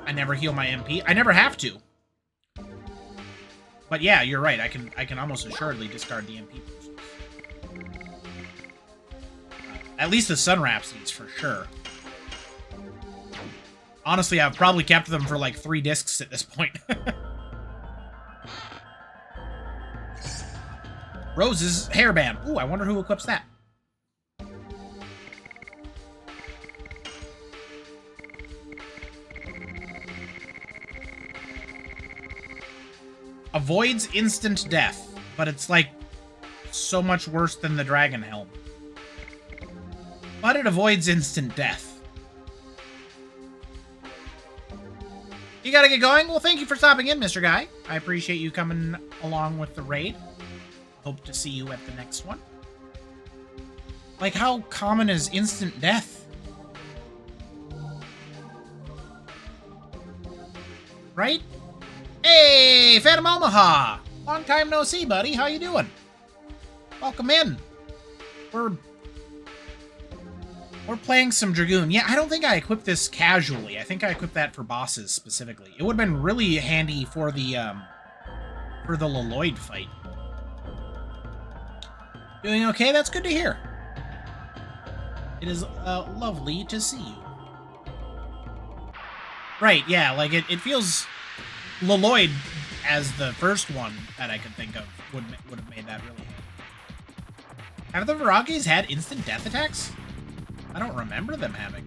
B: I never heal my MP. I never have to. But yeah, you're right. I can almost assuredly discard the MP potions. At least the Sun Rhapsodies, for sure. Honestly, I've probably kept them for like 3 discs at this point. Rose's hairband. Ooh, I wonder who equips that. Avoids instant death, but it's like so much worse than the Dragon Helm. But it avoids instant death. You gotta get going? Well, thank you for stopping in, Mr. Guy. I appreciate you coming along with the raid. Hope to see you at the next one. Like, how common is instant death? Right? Hey, Phantom Omaha! Long time no see, buddy. How you doing? Welcome in. We're playing some Dragoon. Yeah, I don't think I equipped this casually. I think I equipped that for bosses specifically. It would have been really handy for the Lloyd fight. Doing okay? That's good to hear. It is lovely to see you. Right, yeah, like it feels... Lloyd as the first one that I could think of would have made that really handy. Have the Virages had instant death attacks? I don't remember them having.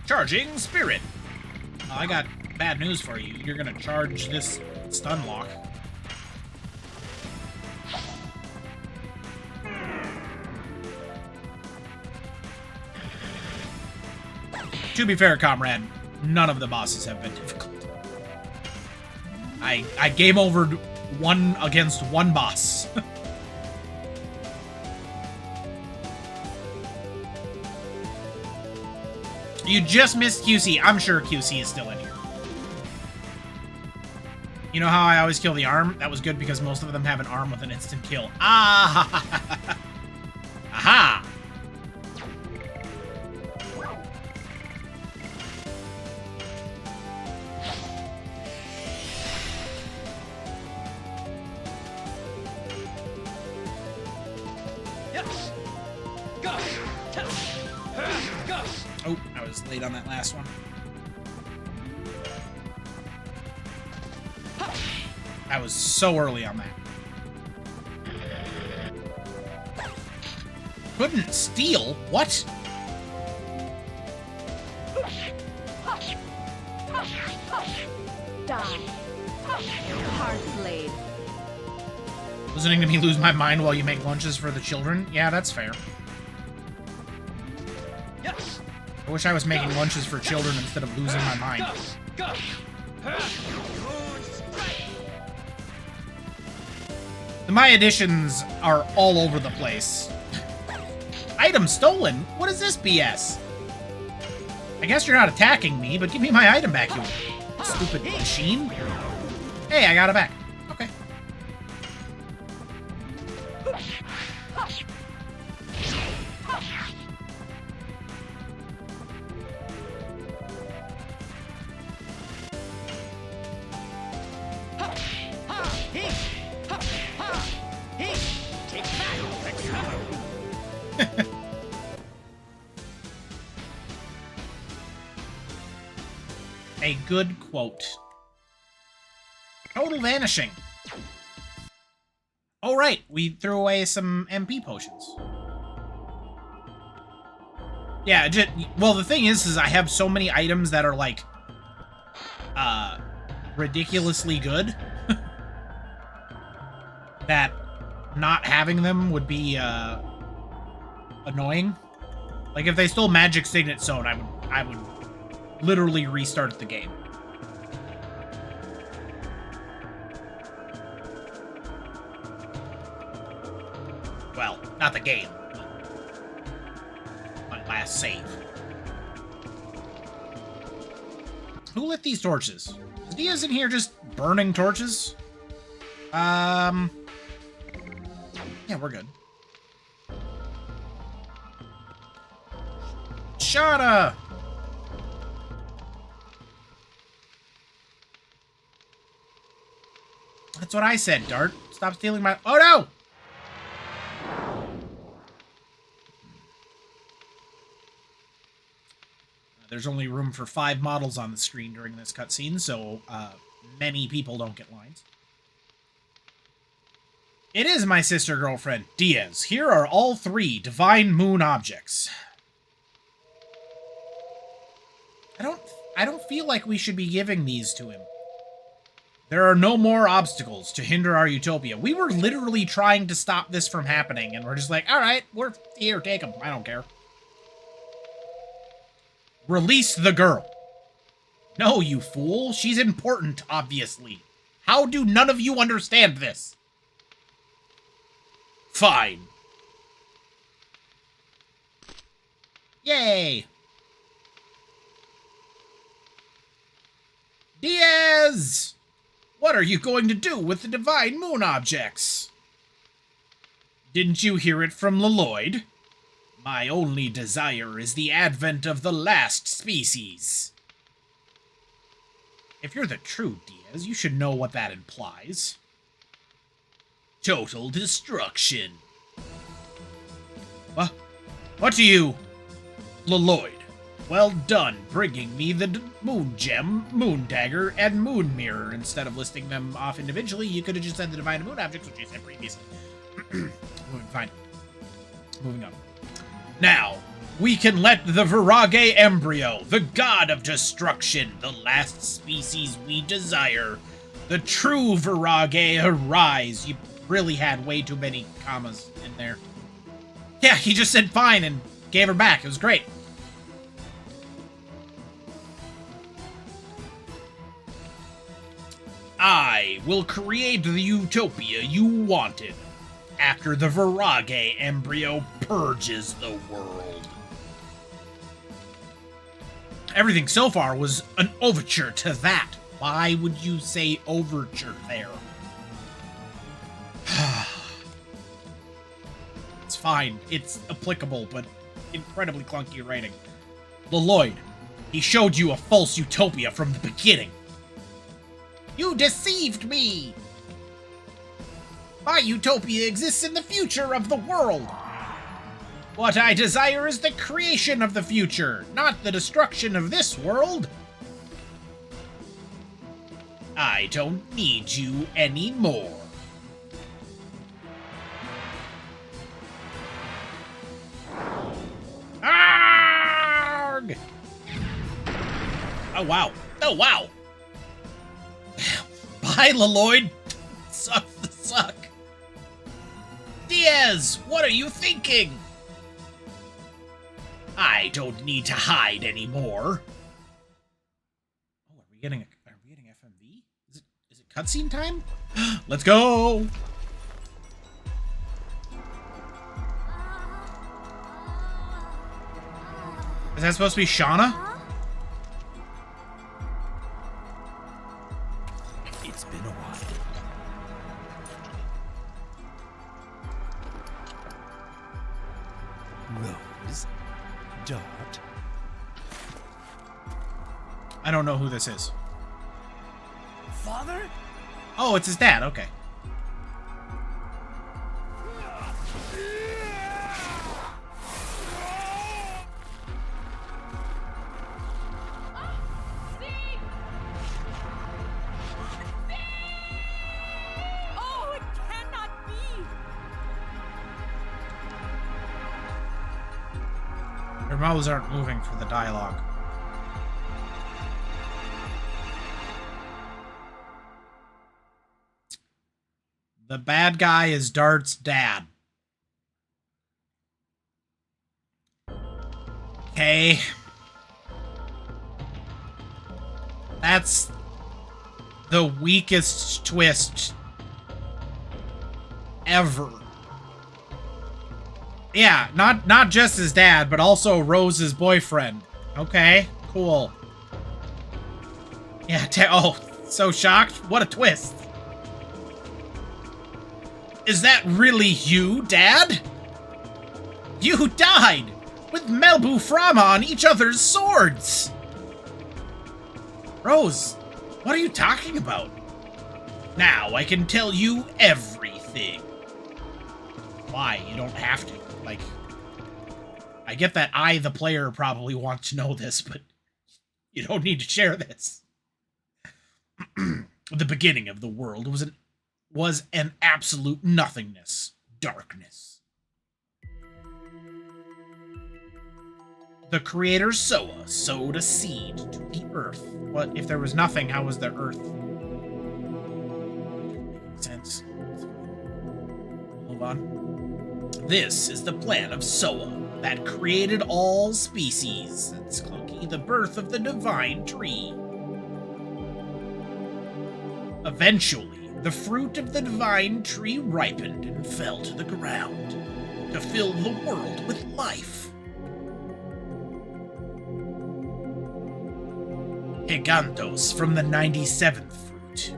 B: Charging Spirit. Oh, I got bad news for you. You're gonna charge this stun lock. To be fair, comrade, none of the bosses have been difficult. I game overed one against one boss. You just missed QC. I'm sure QC is still in here. You know how I always kill the arm? That was good because most of them have an arm with an instant kill. Ah! Aha!
C: Yes. Go. Go.
B: Oh, I was late on that last one. I was so early on that. Couldn't steal? What?
A: Die. Hard blade.
B: Listening to me lose my mind while you make lunches for the children? Yeah, that's fair.
C: Yes.
B: I wish I was making lunches for children instead of losing my mind.
C: Go.
B: My additions are all over the place. Item stolen? What is this BS? I guess you're not attacking me, but give me my item back, you stupid machine. Hey, I got it back. Okay. A good quote. Total vanishing. Oh, right. We threw away some MP potions. Yeah, well, the thing is I have so many items that are, like, ridiculously good that not having them would be, annoying. Like, if they stole Magic Signet Stone, I would literally restart the game. Well, not the game. My last save. Who lit these torches? Is Diaz in here just burning torches? Yeah, we're good. Shana! That's what I said, Dart. Stop stealing my... Oh, no! There's only room for 5 models on the screen during this cutscene, so many people don't get lines. It is my sister girlfriend, Diaz. Here are all 3 Divine Moon objects. I don't feel like we should be giving these to him. There are no more obstacles to hinder our utopia. We were literally trying to stop this from happening, and we're just like, all right, we're here, take them. I don't care. Release the girl. No, you fool. She's important, obviously. How do none of you understand this? Fine. Yay. Diaz! What are you going to do with the Divine Moon objects? Didn't you hear it from Lloyd? My only desire is the advent of the last species. If you're the true Diaz, you should know what that implies. Total destruction. What do you... Lloyd, well done bringing me the Moon Gem, Moon Dagger, and Moon Mirror. Instead of listing them off individually, you could have just said the Divine Moon objects, which you said previously. Fine. Moving on. Now, we can let the Virage Embryo, the god of destruction, the last species we desire, the true Virage arise. You really had way too many commas in there. Yeah, he just said fine and gave her back. It was great. I will create the utopia you wanted after the Virage embryo purges the world. Everything so far was an overture to that. Why would you say overture there? It's fine. It's applicable, but incredibly clunky writing. Lloyd, he showed you a false utopia from the beginning. You deceived me! My utopia exists in the future of the world. What I desire is the creation of the future, not the destruction of this world. I don't need you anymore. Arrgh! Oh, wow. Oh, wow. Bye, Lloyd. Sucks to suck. Diaz, what are you thinking? I don't need to hide anymore. Oh, are we getting FMV? Is it cutscene time? Let's go. Is that supposed to be Shauna?
C: It's been a while. Rose. Dart.
B: I don't know who this is.
C: Father?
B: Oh, it's his dad. Okay.
A: Oh, it cannot be.
B: Their mouths aren't moving for the dialogue. The bad guy is Dart's dad. Okay. That's the weakest twist ever. Yeah, not just his dad, but also Rose's boyfriend. Okay, cool. Yeah, oh, so shocked? What a twist. Is that really you, Dad? You died with Melbu Frama on each other's swords. Rose, what are you talking about? Now I can tell you everything. Why? You don't have to. Like, I get that I, the player, probably want to know this, but you don't need to share this. The beginning of the world was an absolute nothingness, darkness. The creator Soa sowed a seed to the earth. But if there was nothing, how was the earth? Makes sense. Move on. This is the plan of Soa that created all species. That's clunky. The birth of the divine tree. Eventually, the fruit of the divine tree ripened and fell to the ground to fill the world with life. Gigantos from the 97th fruit.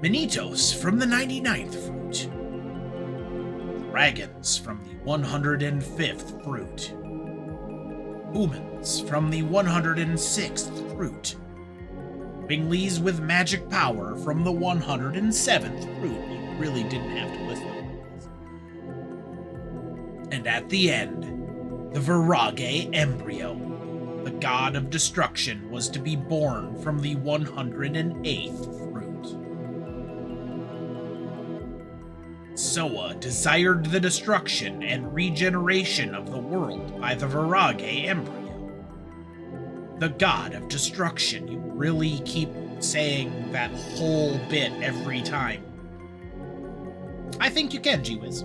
B: Minitos from the 99th fruit. Dragons from the 105th fruit. Humans from the 106th fruit. Bingleys with magic power from the 107th fruit. You really didn't have to list them. And at the end, the Virage embryo, the god of destruction, was to be born from the 108th fruit. Soa desired the destruction and regeneration of the world by the Virage embryo. The god of destruction. You really keep saying that whole bit every time. I think you can, G-Wiz.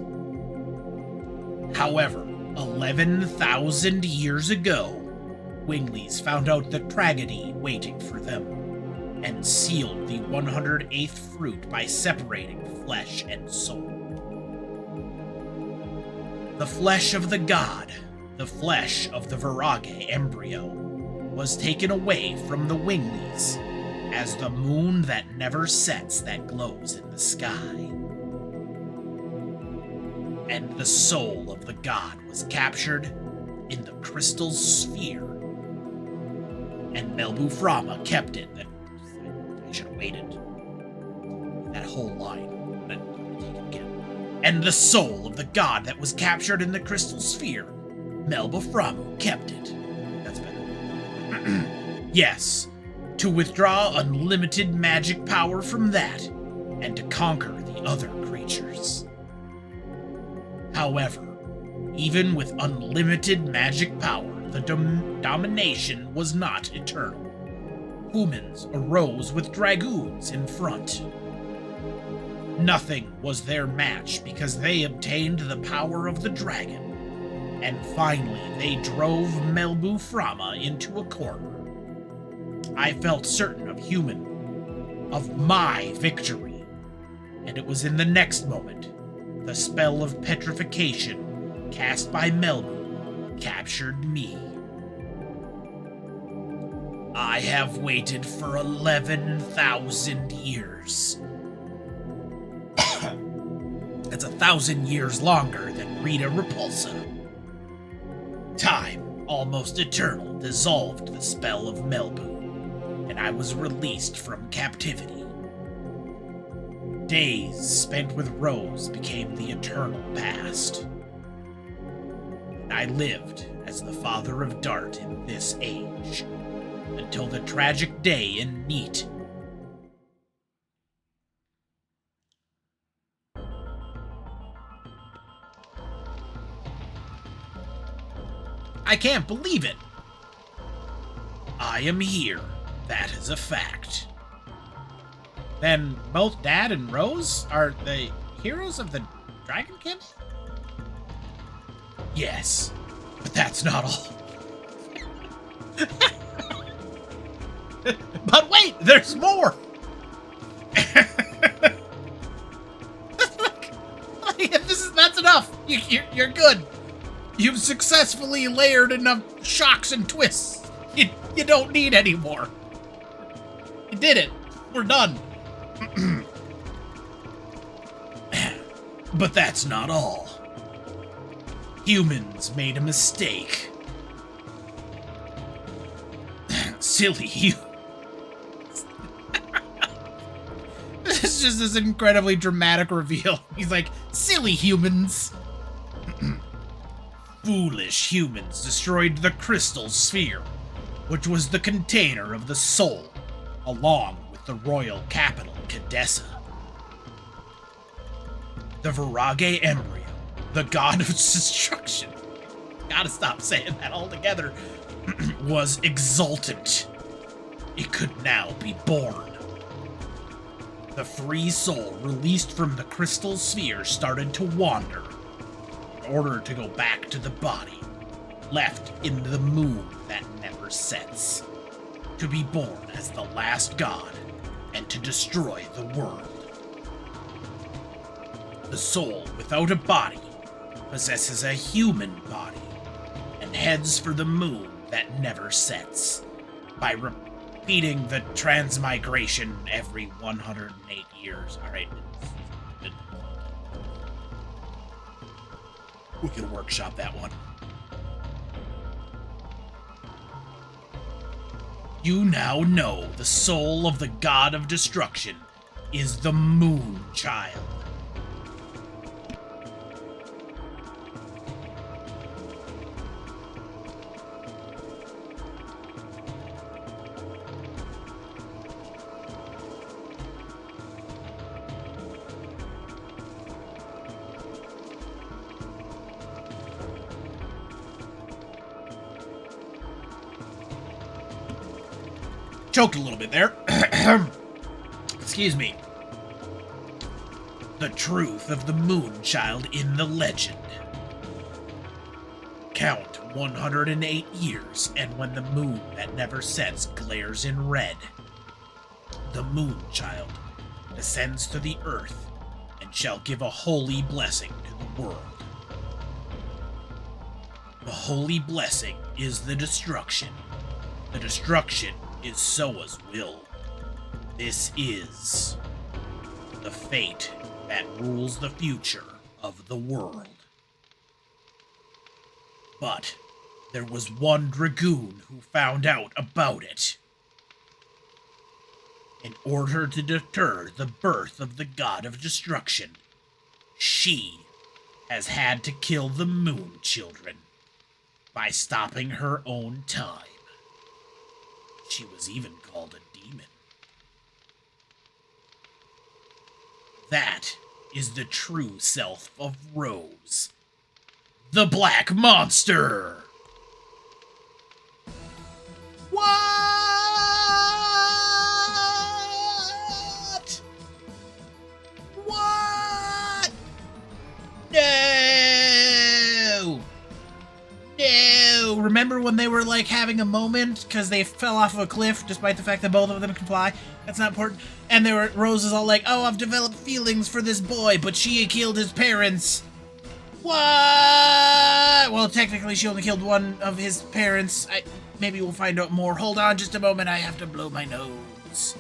B: However, 11,000 years ago, Winglies found out the tragedy waiting for them. and sealed the 108th fruit by separating flesh and soul. The flesh of the god, the flesh of the Virage embryo, was taken away from the winglies as the moon that never sets that glows in the sky. And the soul of the god was captured in the crystal sphere. And Melbuframa kept it. I should have waited. That whole line. But I'm gonna take it again. And the soul of the god that was captured in the crystal sphere, Melbuframu kept it. That's better. Yes, to withdraw unlimited magic power from that, and to conquer the other creatures. However, even with unlimited magic power, the domination was not eternal. Humans arose with dragoons in front. Nothing was their match because they obtained the power of the dragon, and finally they drove Melbuframa into a corner. I felt certain of my victory, and it was in the next moment the spell of petrification cast by Melbu captured me. I have waited for 11,000 years. That's 1,000 years longer than Rita Repulsa. Time, almost eternal, dissolved the spell of Melbu, and I was released from captivity. Days spent with Rose became the eternal past. And I lived as the father of Dart in this age, until the tragic day in Neat. I can't believe it! I am here. That is a fact. Then both Dad and Rose are the heroes of the Dragon Kids? Yes, but that's not all. But wait, there's more! That's enough! You're good. You've successfully layered enough shocks and twists. You don't need any more. You did it. We're done. But that's not all. Humans made a mistake. Silly humans. This is just this incredibly dramatic reveal. He's like, silly humans. Foolish humans destroyed the crystal sphere, which was the container of the soul, along with the royal capital, Cadessa. The Virage embryo, the god of destruction, gotta stop saying that altogether, was exultant. It could now be born. The free soul released from the crystal sphere started to wander in order to go back to the body, left in the moon that never sets, to be born as the last god and to destroy the world. The soul without a body possesses a human body and heads for the moon that never sets by repeating the transmigration every 108 years. Alright. We can workshop that one. You now know the soul of the god of destruction is the Moon Child. Choked a little bit there. Excuse me. The truth of the Moon Child in the legend. Count 108 years, and when the moon that never sets glares in red, the Moon Child, descends to the earth and shall give a holy blessing to the world. The holy blessing is the destruction. The destruction is Soa's will. This is the fate that rules the future of the world. But there was one Dragoon who found out about it. In order to deter the birth of the god of destruction, she has had to kill the Moon Children by stopping her own time. She was even called a demon. That is the true self of Rose, the Black Monster. What? What? No! No! Remember when they were like having a moment because they fell off of a cliff despite the fact that both of them can fly? That's not important. And Rose is all like, oh, I've developed feelings for this boy, but she killed his parents. What? Well, technically she only killed one of his parents. Maybe we'll find out more. Hold on just a moment. I have to blow my nose.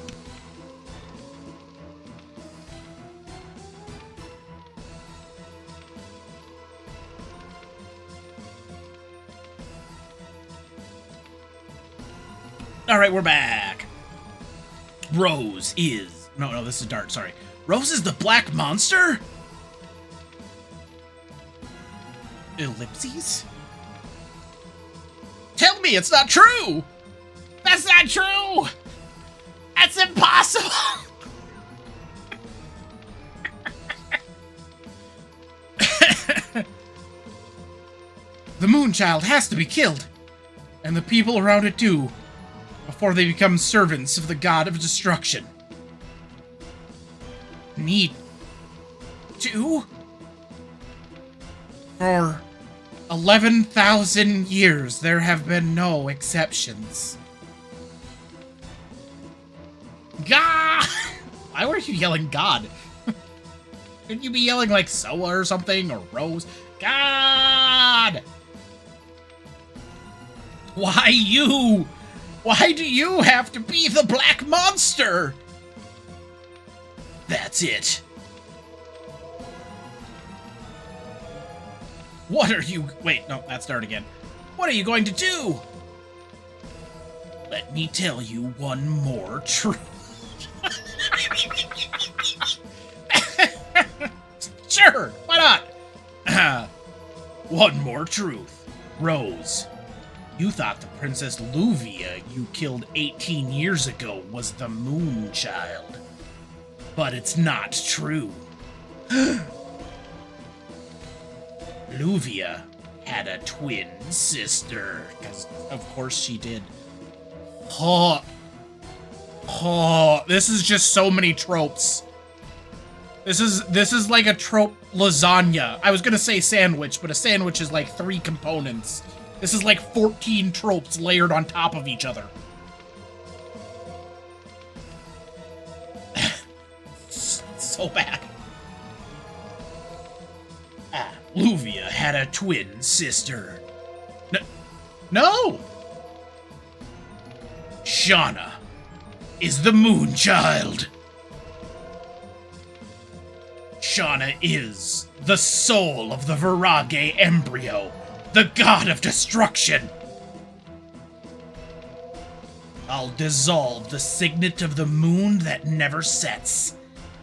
B: All right, we're back. Rose is... No, this is Dart, sorry. Rose is the Black Monster? Ellipses? Tell me it's not true! That's not true! That's impossible! The Moonchild has to be killed, and the people around it too, before they become servants of the god of destruction. Need to? For 11,000 years, there have been no exceptions. God! Why were you yelling God? Couldn't you be yelling like Soa or something, or Rose? God! Why you? Why do you have to be the Black Monster? That's it. What are you... Wait, no, that's start again. What are you going to do? Let me tell you one more truth. Sure, why not? One more truth. Rose, you thought the Princess Luvia you killed 18 years ago was the Moonchild. But it's not true. Luvia had a twin sister. Because of course she did. Oh, this is just so many tropes. This is like a trope lasagna. I was gonna say sandwich, but a sandwich is like 3 components. This is like 14 tropes layered on top of each other. So bad. Luvia had a twin sister. No! Shauna is the Moonchild. Shauna is the soul of the Virage embryo, the god of destruction. I'll dissolve the signet of the moon that never sets,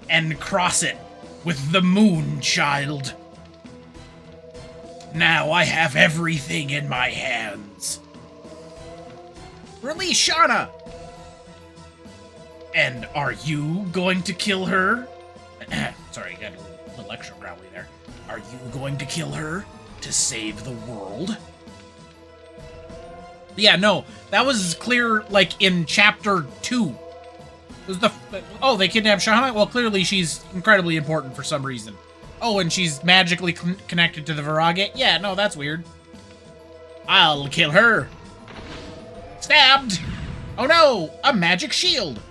B: and cross it with the Moonchild. Now I have everything in my hands. Release Shauna! And are you going to kill her? Sorry, I got a little extra growly there. Are you going to kill her to save the world? Yeah, no, that was clear, like, in chapter 2. It was oh, they kidnapped Shauna? Well, clearly she's incredibly important for some reason. Oh, and she's magically connected to the Virage? Yeah, no, that's weird. I'll kill her. Stabbed! Oh no, a magic shield!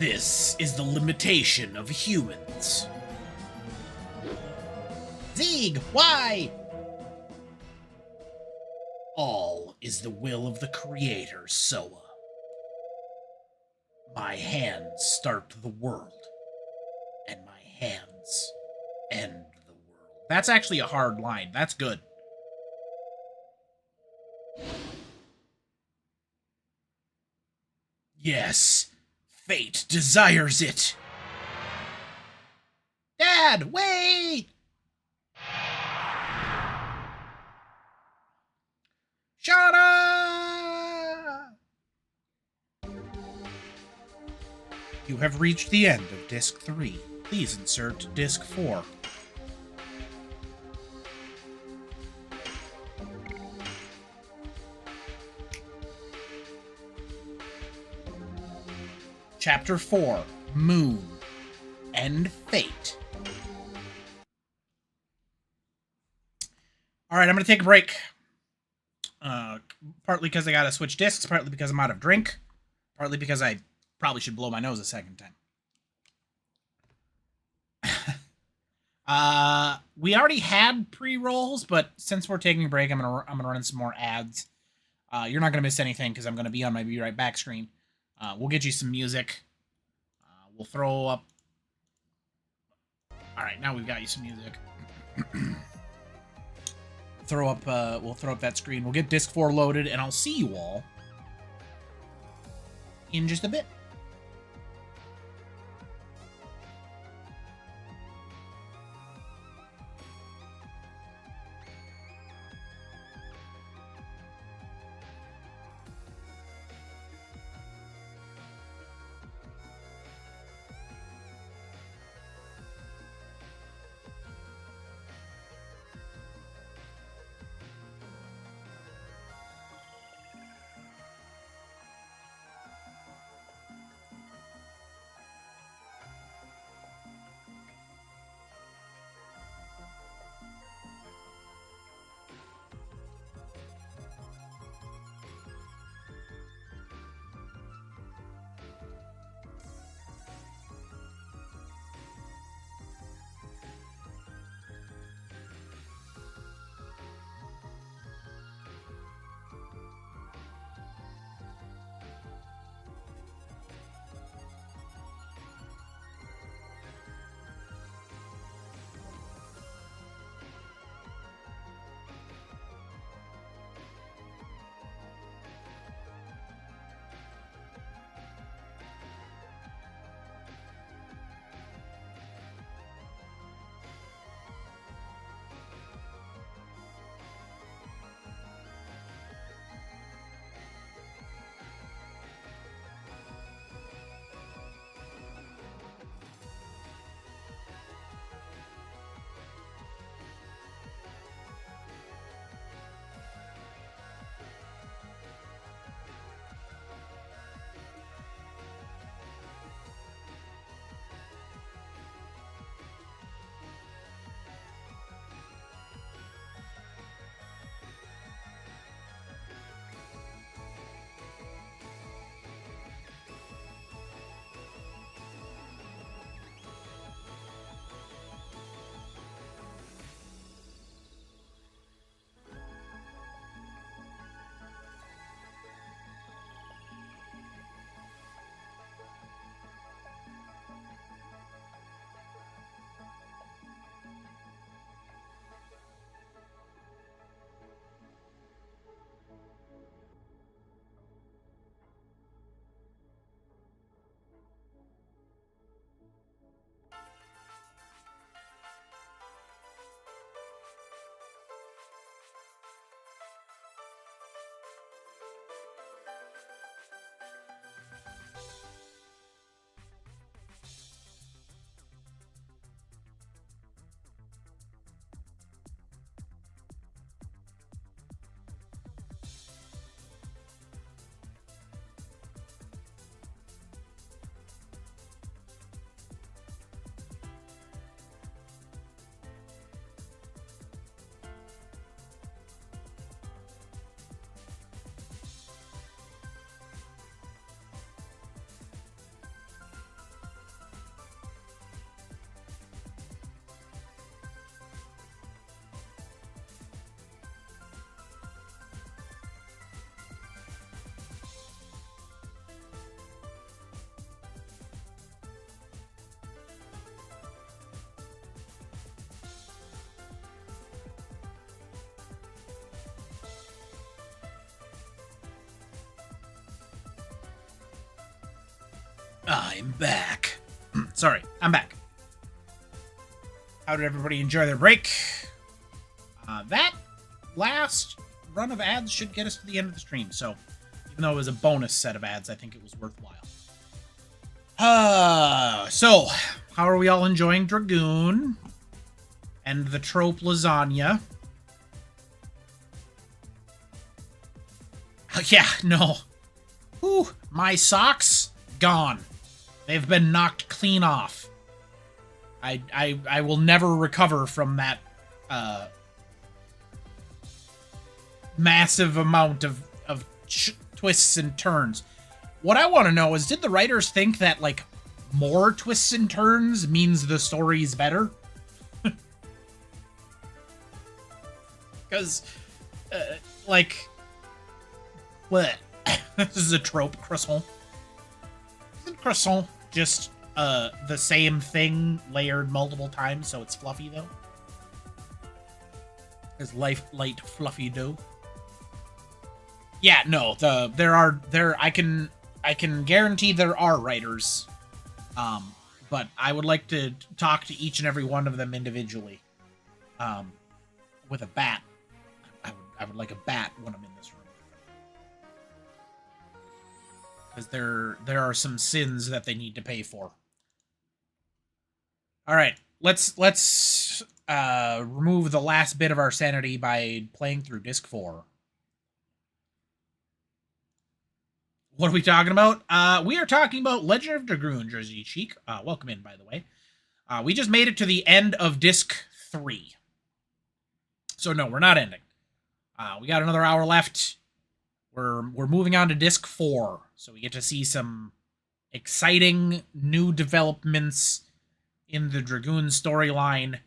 B: This is the limitation of humans. Zeeg, why? All is the will of the Creator, Soa. My hands start the world, and my hands end the world. That's actually a hard line. That's good. Yes, fate desires it. Dad, wait! Shut up! You have reached the end of Disc 3. Please insert Disc 4. Chapter 4, Moon and Fate. Alright, I'm going to take a break. Partly because I gotta switch discs, partly because I'm out of drink, partly because I probably should blow my nose a second time. We already had pre-rolls, but since we're taking a break, I'm gonna run in some more ads. You're not gonna miss anything because I'm gonna be on my Be Right Back screen. We'll get you some music. We'll throw up. All right, now we've got you some music. We'll throw up that screen. We'll get disc 4 loaded, and I'll see you all in just a bit. I'm back. Sorry, I'm back. How did everybody enjoy their break? That last run of ads should get us to the end of the stream, so even though it was a bonus set of ads, I think it was worthwhile. So, how are we all enjoying Dragoon? And the trope lasagna? Yeah, no. Whew, my socks, gone. They've been knocked clean off. I will never recover from that, massive amount of twists and turns. What I want to know is, did the writers think that, like, more twists and turns means the story's better? Because, like, what? This is a trope, croissant. Isn't croissant just, the same thing layered multiple times, so it's fluffy, though? It's light, fluffy dough. Yeah, no, I can guarantee there are writers, but I would like to talk to each and every one of them individually, with a bat. I would like a bat when I'm in this room, because there are some sins that they need to pay for. All right, let's remove the last bit of our sanity by playing through Disc 4. What are we talking about? We are talking about Legend of Dragoon, Jersey Cheek. Welcome in, by the way. We just made it to the end of Disc 3. So no, we're not ending. We got another hour left. We're moving on to Disc 4. So we get to see some exciting new developments in the Dragoon storyline.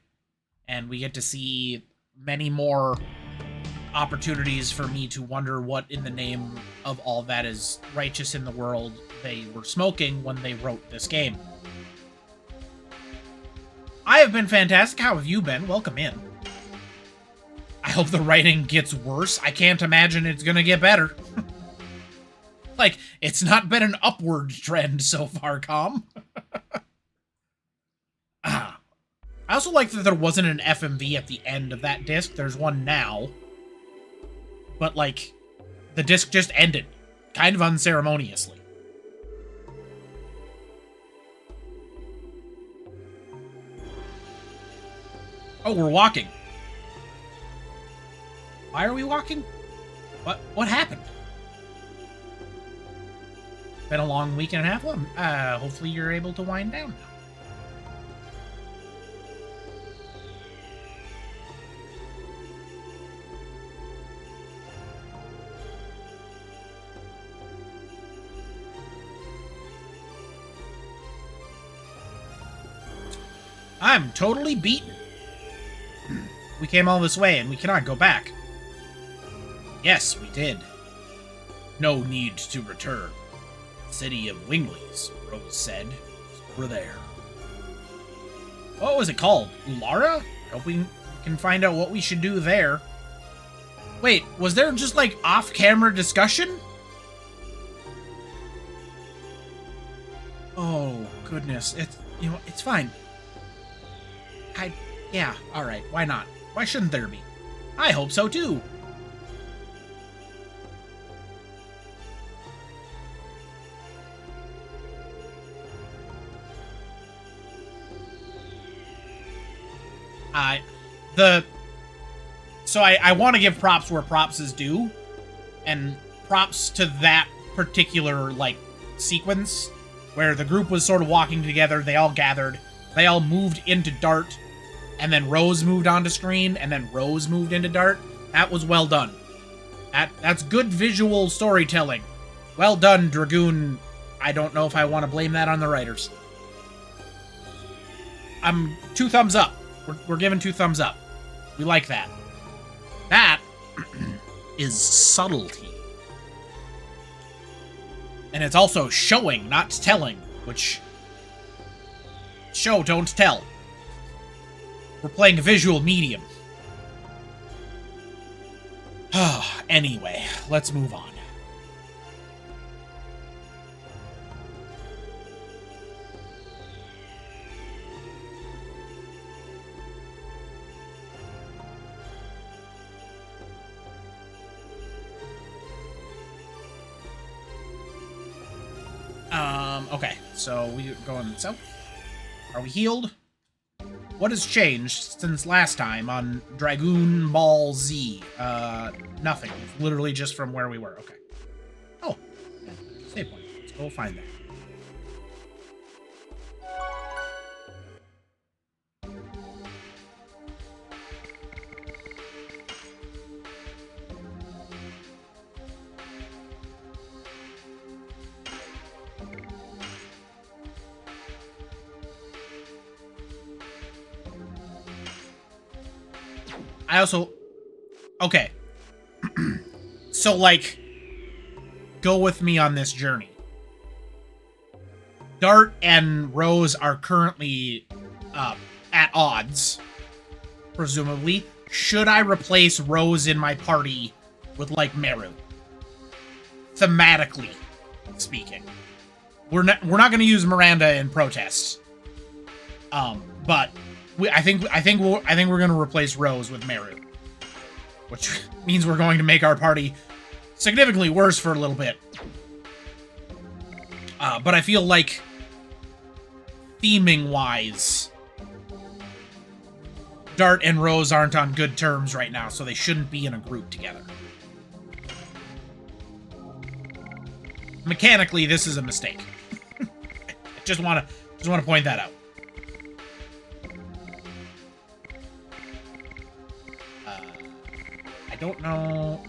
B: And we get to see many more opportunities for me to wonder what in the name of all that is righteous in the world they were smoking when they wrote this game. I have been fantastic. How have you been? Welcome in. I hope the writing gets worse. I can't imagine it's gonna get better. Like, it's not been an upward trend so far, Com. I also like that there wasn't an FMV at the end of that disc. There's one now. But, like, the disc just ended. Kind of unceremoniously. Oh, we're walking. Why are we walking? What happened? Been a long week and a half. Well, hopefully you're able to wind down now. I'm totally beaten. We came all this way and we cannot go back. Yes, we did. No need to return. City of Winglies, Rose said. We're there. What was it called? Ulara? Hope we can find out what we should do there. Wait, was there just, like, off-camera discussion? Oh, goodness. It's fine. Yeah, alright, why not? Why shouldn't there be? I hope so, too. I want to give props where props is due, and props to that particular, like, sequence, where the group was sort of walking together, they all gathered, they all moved into Dart, and then Rose moved onto screen, and then Rose moved into Dart. That was well done. That's good visual storytelling. Well done, Dragoon. I don't know if I want to blame that on the writers. I'm 2 thumbs up. We're giving 2 thumbs up. We like that. That is subtlety. And it's also showing, not telling, which... Show, don't tell. We're playing a visual medium. Anyway, let's move on. Okay, so we going south. Are we healed? What has changed since last time on Dragoon Ball Z? Nothing. It's literally just from where we were. Okay. Oh, yeah, save point. Let's go find that. I also... Okay. So, like, go with me on this journey. Dart and Rose are currently at odds, presumably. Should I replace Rose in my party with, like, Meru? Thematically speaking. We're not going to use Miranda in protest. But... I think we're going to replace Rose with Meru, which means we're going to make our party significantly worse for a little bit. But I feel like theming-wise, Dart and Rose aren't on good terms right now, so they shouldn't be in a group together. Mechanically, this is a mistake. just want to point that out. I don't know.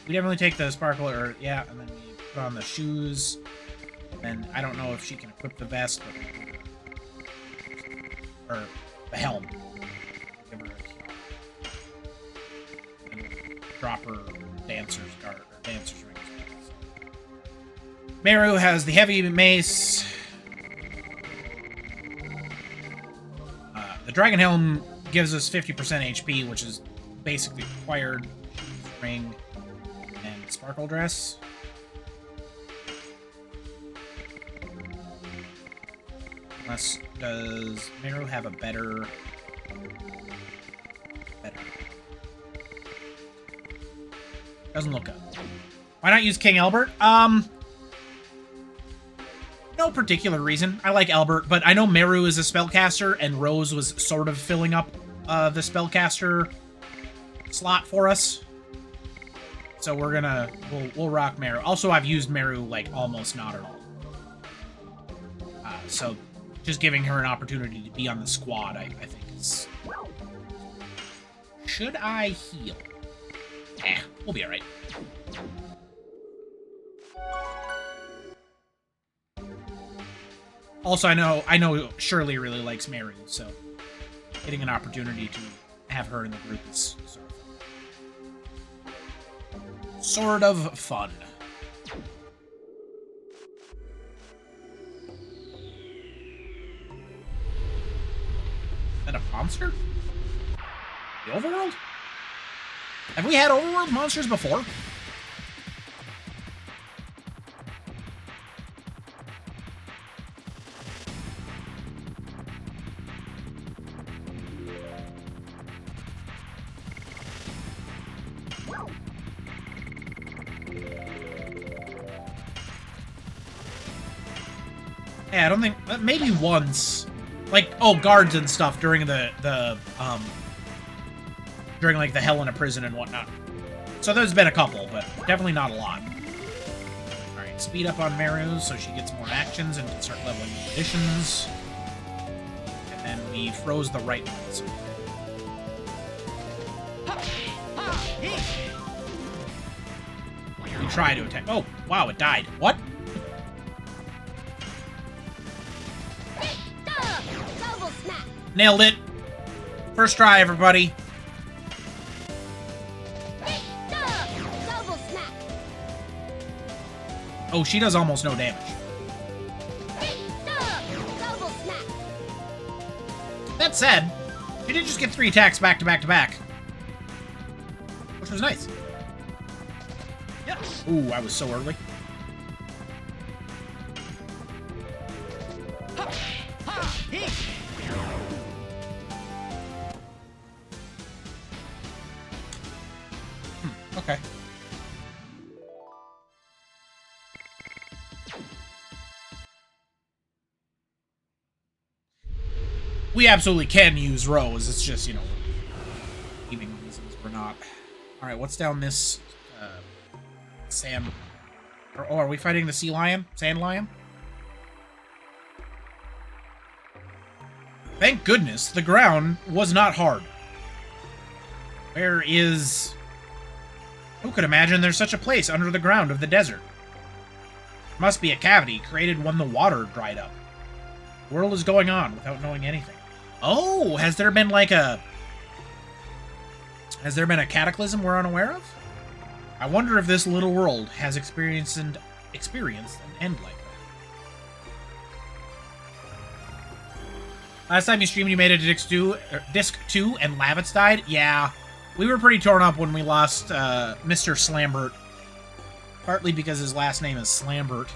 B: We didn't really take the sparkle, or yeah, and then we put on the shoes. And I don't know if she can equip the vest, or the helm. Give her a and drop her dancer's guard or dancer's rings. Meru has the heavy mace. The dragon helm gives us 50% HP, which is basically required. Ring and sparkle dress. Unless, does Meru have a better... Doesn't look good. Why not use King Albert? No particular reason. I like Albert, but I know Meru is a spellcaster, and Rose was sort of filling up the spellcaster slot for us. So we're gonna... We'll rock Meru. Also, I've used Meru, like, almost not at all. So just giving her an opportunity to be on the squad, I think is... Should I heal? We'll be alright. Also, I know Shirley really likes Meru, so getting an opportunity to have her in the group is sort of fun. Is that a monster? The overworld? Have we had overworld monsters before? Yeah, I don't think... Maybe once. Like, oh, guards and stuff during during, like, the hell in a prison and whatnot. So there's been a couple, but definitely not a lot. Alright, speed up on Meru so she gets more actions and can start leveling the additions. And then we froze the right ones. We try to attack. Oh, wow, it died. What? Nailed it. First try, everybody. Oh, she does almost no damage. That said, she did just get 3 attacks back to back to back. Which was nice. Yeah. Ooh, I was so early. Okay. We absolutely can use Rose. It's just, you know, gaming reasons we're not. All right, what's down this sand? Oh, are we fighting the sea lion? Sand lion? Thank goodness the ground was not hard. Where is... Who could imagine there's such a place under the ground of the desert? Must be a cavity created when the water dried up. The world is going on without knowing anything. Oh, has there been like a... Has there been a cataclysm we're unaware of? I wonder if this little world has experienced an end like that. Last time you streamed, you made it to Disc 2 and Lavitz died? Yeah. We were pretty torn up when we lost Mr. Slambert. Partly because his last name is Slambert.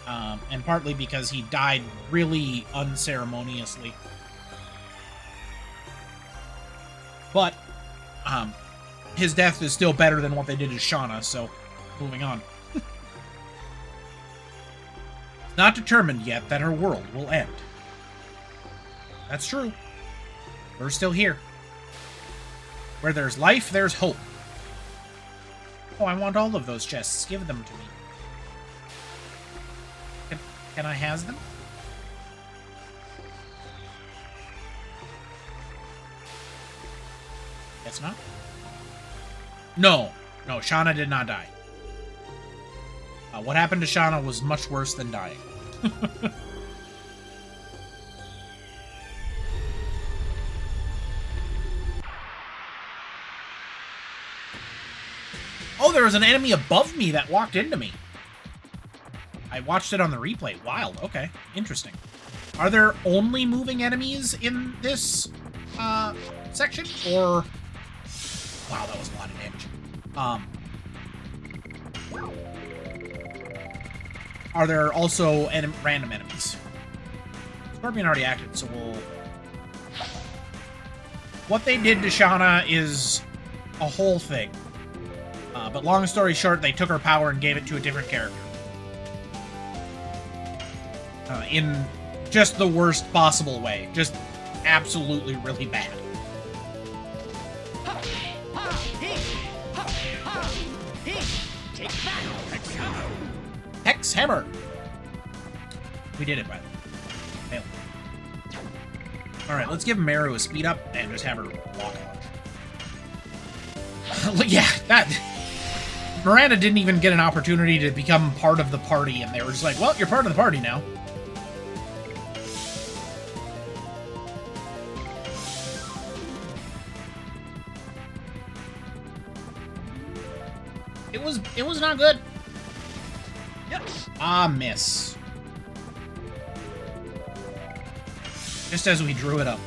B: And partly because he died really unceremoniously. But, his death is still better than what they did to Shauna, so moving on. It's not determined yet that her world will end. That's true. We're still here. Where there's life, there's hope. Oh, I want all of those chests. Give them to me. Can I has them? Guess not. No. No, Shauna did not die. What happened to Shauna was much worse than dying. Oh, there was an enemy above me that walked into me. I watched it on the replay. Wild. Okay. Interesting. Are there only moving enemies in this section? Or... Wow, that was a lot of damage. Are there also random enemies? Scorpion already acted, so we'll... What they did to Shauna is a whole thing. But long story short, they took her power and gave it to a different character. In just the worst possible way. Just absolutely really bad. Hex Hammer! We did it, by the way. Alright, let's give Meru a speed up and just have her walk on. Yeah, that... Miranda didn't even get an opportunity to become part of the party, and they were just like, well, you're part of the party now. It was not good. Ah, miss. Just as we drew it up.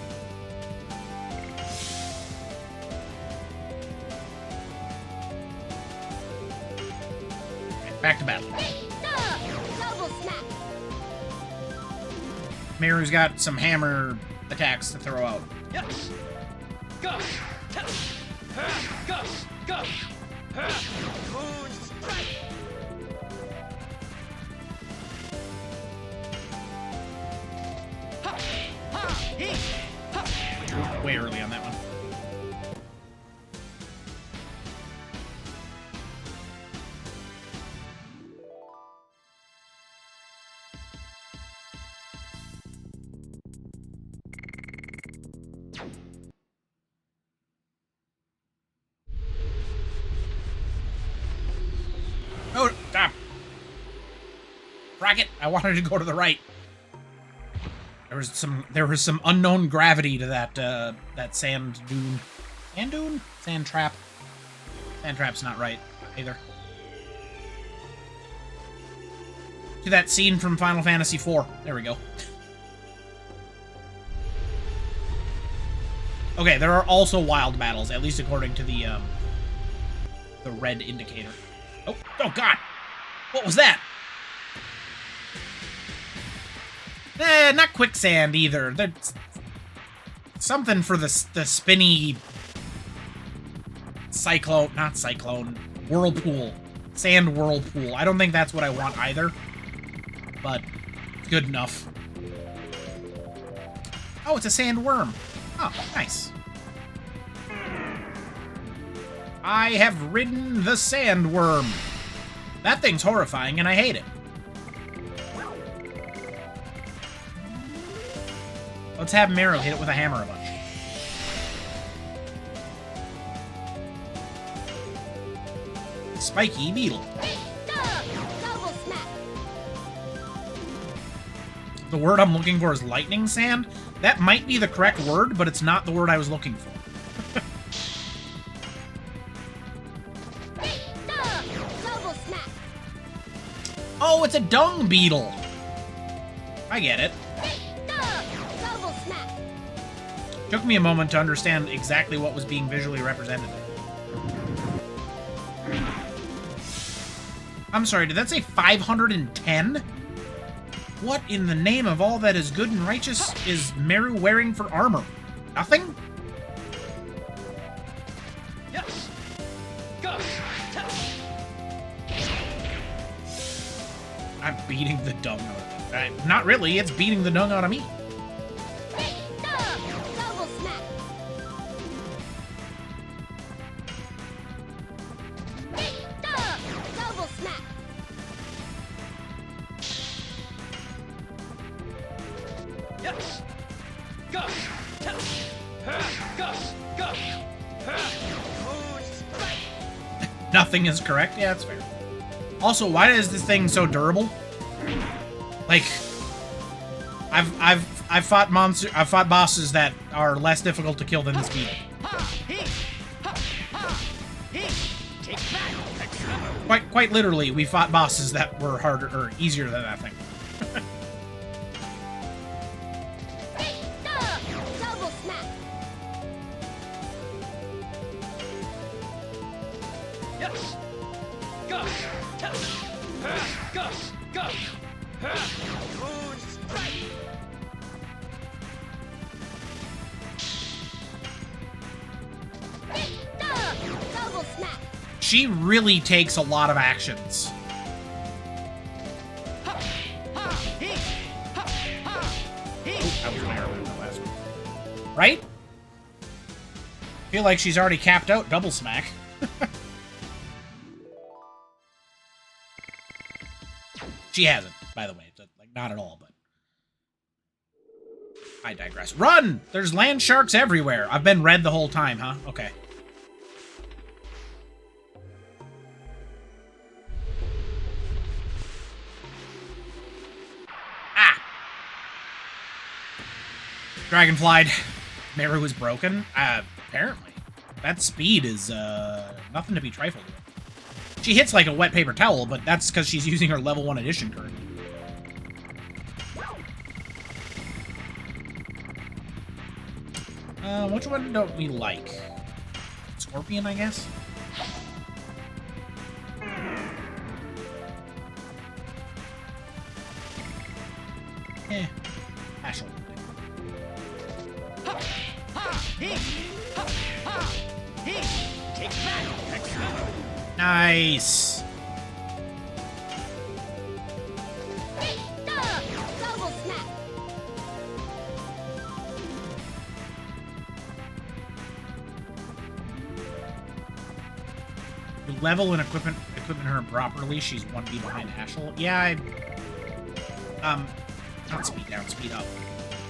B: Right, back to battle. Meru's got some hammer attacks to throw out. Way early on that one. Oh, stop. Rocket, I wanted to go to the right. There was some unknown gravity to that that sand dune. Sand dune? Sand trap. Sand trap's not right either. To that scene from Final Fantasy IV. There we go. Okay, there are also wild battles, at least according to the red indicator. Oh God! What was that? Not quicksand either. That's something for the spinny cyclone, not cyclone, whirlpool, sand whirlpool. I don't think that's what I want either, but good enough. Oh, it's a sandworm. Oh, nice. I have ridden the sandworm. That thing's horrifying, and I hate it. Let's have Meru hit it with a hammer a bunch. Spiky beetle.
D: Double smack.
B: The word I'm looking for is lightning sand. That might be the correct word, but it's not the word I was looking for.
D: Double smack.
B: Oh, it's a dung beetle. I get it.
D: Double smack.
B: Took me a moment to understand exactly what was being visually represented there. I'm sorry, did that say 510? What in the name of all that is good and righteous is Meru wearing for armor? Nothing?
C: Yes. Go.
B: I'm beating the dung out of it. Not really, it's beating the dung out of me.
D: Double smack. Double smack.
C: Yes. Go. Go. Go.
B: Nothing is correct? Yeah, that's fair. Also, why is this thing so durable? Like, I've fought bosses that are less difficult to kill than this beetle. Quite literally, we fought bosses that were harder or easier than that thing.
D: Double smack.
C: Yes. Go. Go. Go. Moon strike.
D: Double smack.
B: She really takes a lot of actions. I was there in the last one. Right? Feel like she's already capped out double smack. She hasn't, by the way. Like, not at all, but I digress. Run! There's land sharks everywhere. I've been red the whole time, huh? Okay. Ah! Dragonflied. Meru is broken? Apparently. That speed is, nothing to be trifled with. She hits like a wet paper towel, but that's because she's using her level 1 edition currently. Which one don't we like? Scorpion, I guess? Ashel. Nice.
D: Double smack.
B: You level and equipment her properly, she's 1B behind Ashel. Yeah, not speed down, speed up.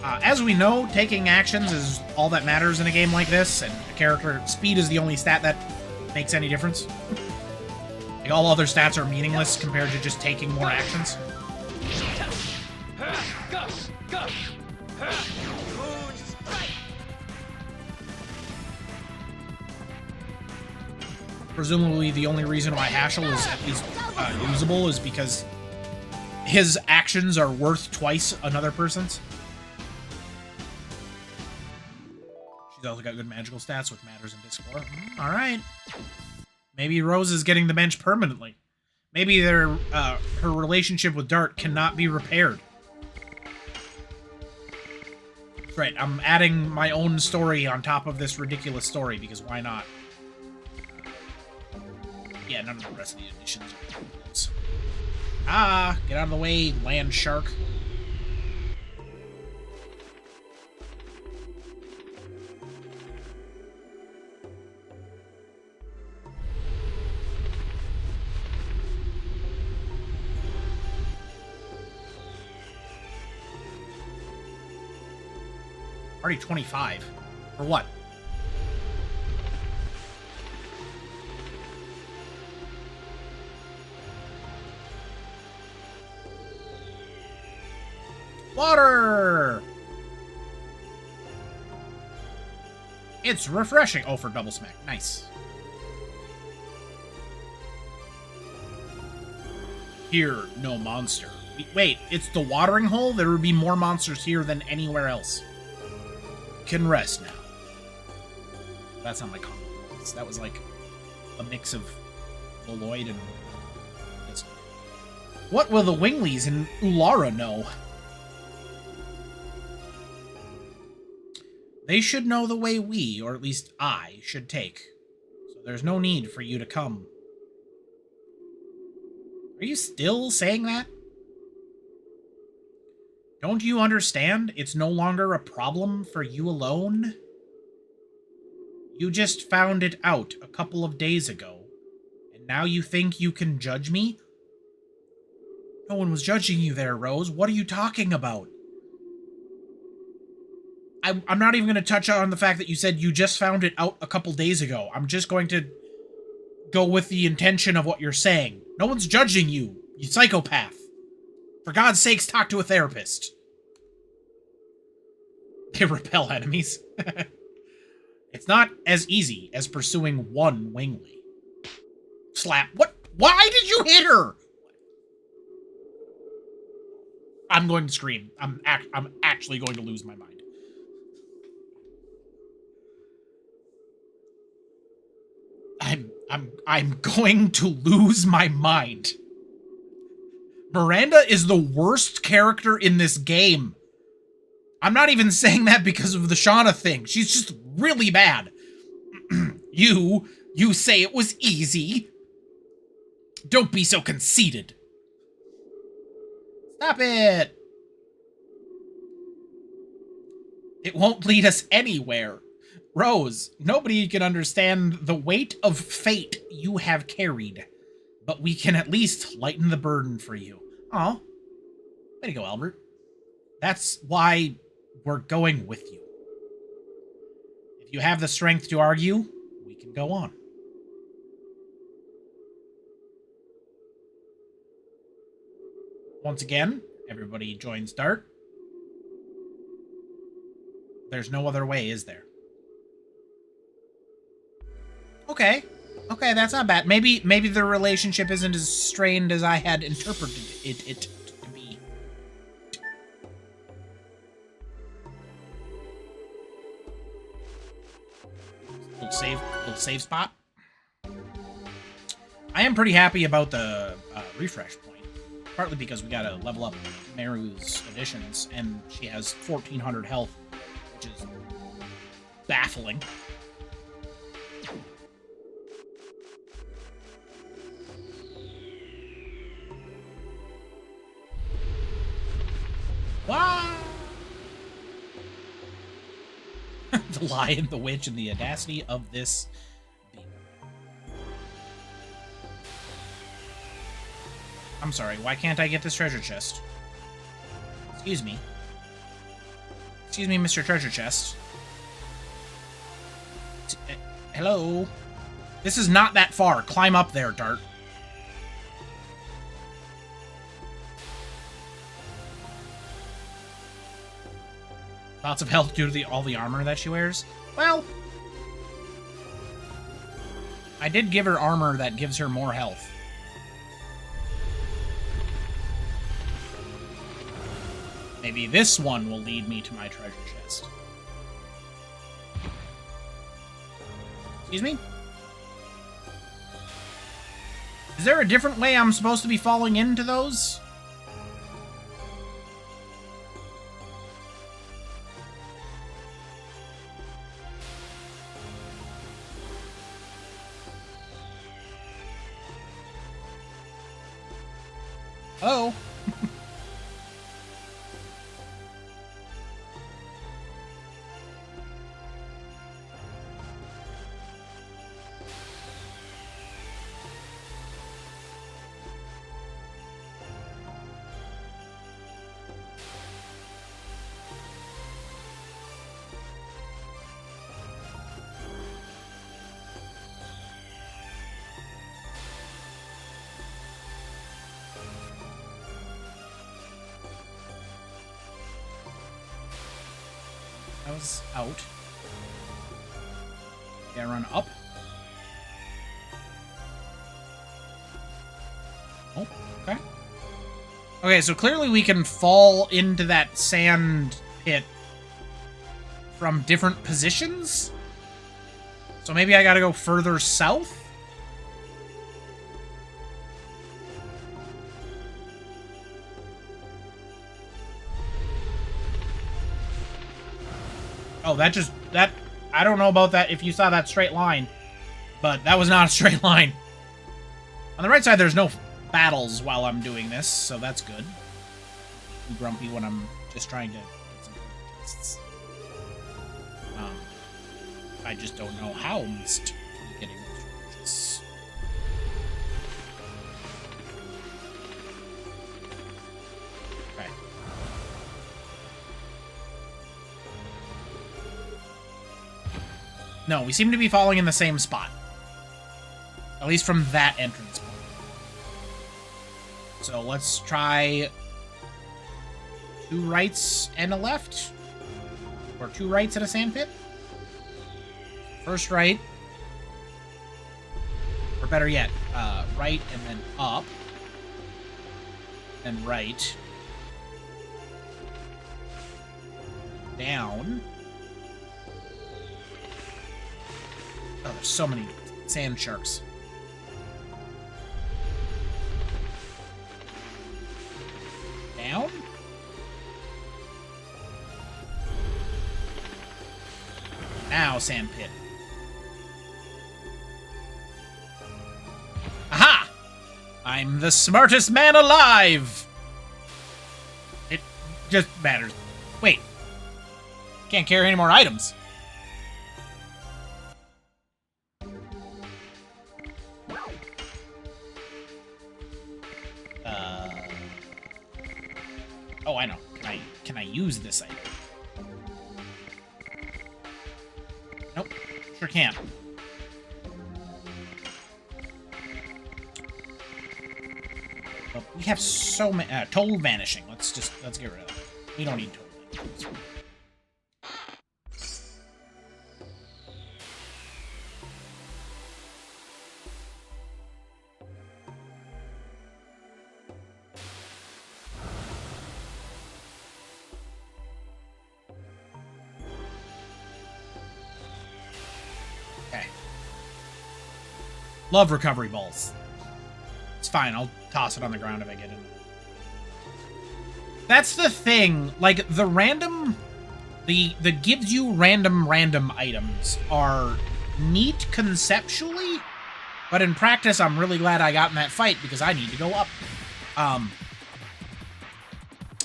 B: As we know, taking actions is all that matters in a game like this, and a character speed is the only stat that makes any difference. Like, all other stats are meaningless compared to just taking more actions. Presumably, the only reason why Ashel is at least usable is because his actions are worth twice another person's. She's also got good magical stats with Matters and Discord. Alright. Maybe Rose is getting the bench permanently. Maybe her relationship with Dart cannot be repaired. That's right, I'm adding my own story on top of this ridiculous story, because why not? Yeah, none of the rest of the additions are close. Ah, get out of the way, land shark. Already 25. For what? Water! It's refreshing. Oh, for double smack. Nice. Here, no monster. Wait, it's the watering hole? There would be more monsters here than anywhere else. Can rest now. That's not my common voice. That was like a mix of Lloyd and this. What will the Winglies and Ulara know? They should know the way we, or at least I, should take. So there's no need for you to come. Are you still saying that? Don't you understand? It's no longer a problem for you alone. You just found it out a couple of days ago, and now you think you can judge me? No one was judging you there, Rose. What are you talking about? I'm not even going to touch on the fact that you said you just found it out a couple days ago. I'm just going to go with the intention of what you're saying. No one's judging you, you psychopath. For God's sakes, talk to a therapist. They repel enemies. It's not as easy as pursuing one Wingly. Slap. What? Why did you hit her? I'm going to scream. I'm actually going to lose my mind. I'm going to lose my mind. Miranda is the worst character in this game. I'm not even saying that because of the Shauna thing. She's just really bad. You say it was easy. Don't be so conceited. Stop it. It won't lead us anywhere. Rose, nobody can understand the weight of fate you have carried, but we can at least lighten the burden for you. Oh, way to go, Albert. That's why we're going with you. If you have the strength to argue, we can go on. Once again, everybody joins Dart. There's no other way, is there? Okay. Okay, that's not bad. Maybe the relationship isn't as strained as I had interpreted it to be. Little save spot. I am pretty happy about the refresh point. Partly because we gotta level up Meru's additions, and she has 1,400 health, which is baffling. Wow! The Lion, the Witch, and the audacity of this being. I'm sorry, why can't I get this treasure chest? Excuse me. Excuse me, Mr. Treasure Chest. Hello? This is not that far. Climb up there, Dart. Lots of health due to all the armor that she wears. Well, I did give her armor that gives her more health. Maybe this one will lead me to my treasure chest. Excuse me? Is there a different way I'm supposed to be falling into those? Oh. was out. Yeah, run up. Oh, okay. Okay, so clearly we can fall into that sand pit from different positions. So maybe I gotta go further south? Oh, that, I don't know about that if you saw that straight line, but that was not a straight line. On the right side, there's no battles while I'm doing this, so that's good. I'm grumpy when I'm just trying to get some chests. I just don't know how I'm getting those chests. Okay. No, we seem to be falling in the same spot. At least from that entrance point. So let's try 2 rights and a left. Or 2 rights and a sand pit. First right. Or better yet, right and then up. And right. Down. Oh, there's so many sand sharks. Down? Now, sand pit. Aha! I'm the smartest man alive! It just matters. Wait. Can't carry any more items. Oh, I know. Can I use this item? Nope. Sure can't. But we have so many total vanishing. Let's get rid of that. We don't need total vanishing. Okay. Love recovery balls. It's fine. I'll toss it on the ground if I get in. That's the thing. Like, the random... The gives you random items are neat conceptually, but in practice, I'm really glad I got in that fight because I need to go up.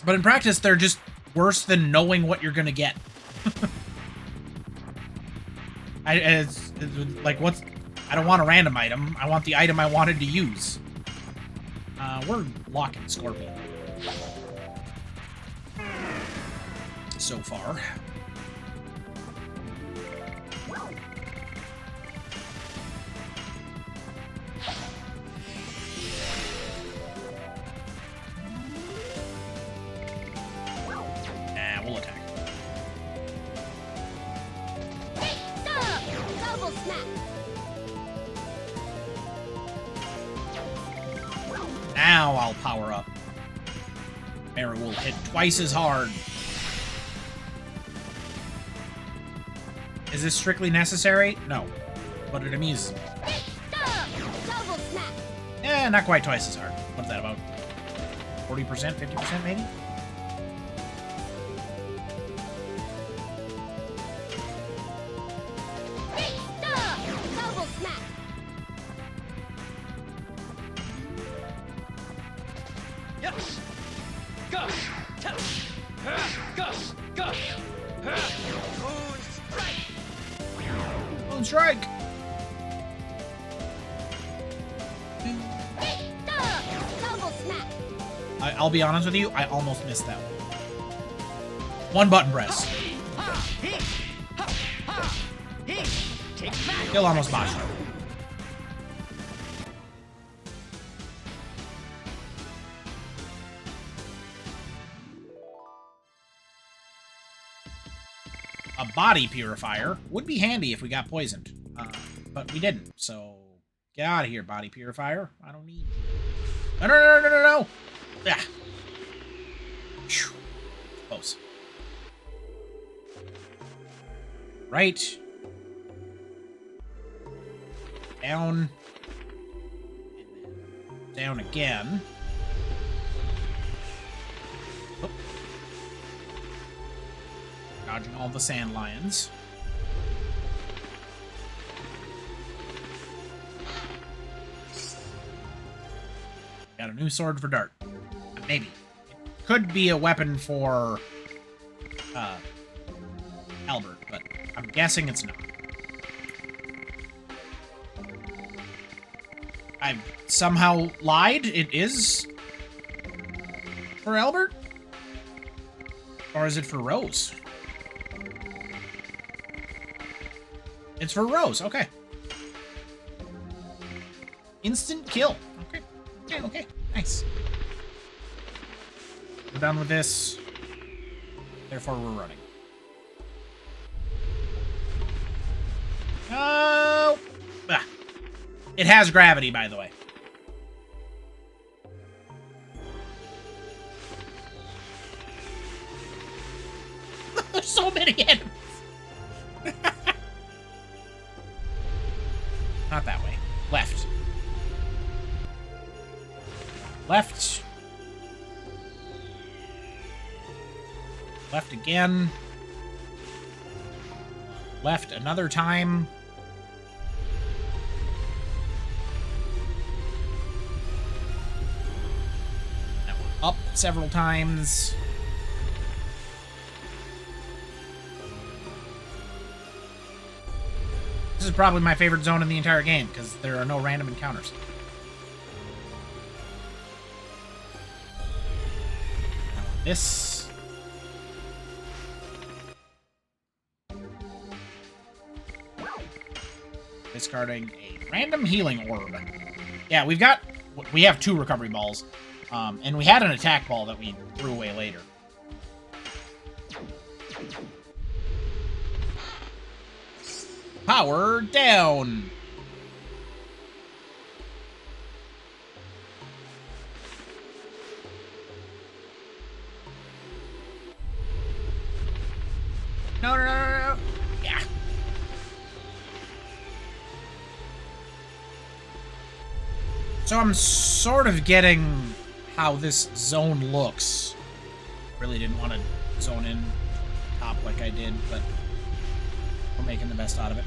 B: But in practice, they're just worse than knowing what you're gonna get. It's like, what's... I don't want a random item. I want the item I wanted to use. We're locking Scorpion. So far. Nah, we'll attack.
D: Double smack.
B: Now I'll power up. Mara will hit twice as hard. Is this strictly necessary? No. But it amuses me.
D: Double smack.
B: Eh, not quite twice as hard. What's that, about 40%, 50% maybe?
D: Double smack.
C: Yes. Go. Go. Go. Moon strike.
B: Moon strike!
D: Double smack.
B: I'll be honest with you, I almost missed that one. One button press. Still almost botched it. A body purifier. Would be handy if we got poisoned. But we didn't, so get out of here, body purifier. I don't need you. No, no, no, no, no, no! Yeah. Phew. Close. Right. Down. And then down again. Oh. Dodging all the sand lions. Got a new sword for Dart. Maybe. It could be a weapon for Albert, but I'm guessing it's not. I've somehow lied. It is for Albert? Or is it for Rose? It's for Rose. Okay. Instant kill. Okay. Okay, okay. Nice. We're done with this. Therefore, we're running. Oh! Ah. It has gravity, by the way. There's so many enemies. Not that way. Left. Left. Left again. Left another time. Now we're up several times. This is probably my favorite zone in the entire game, because there are no random encounters. This. Discarding a random healing orb. Yeah, we have 2 recovery balls. And we had an attack ball that we threw away later. Power down. No, no, no, no, no. Yeah. So I'm sort of getting how this zone looks. Really didn't want to zone in top like I did, but we're making the best out of it.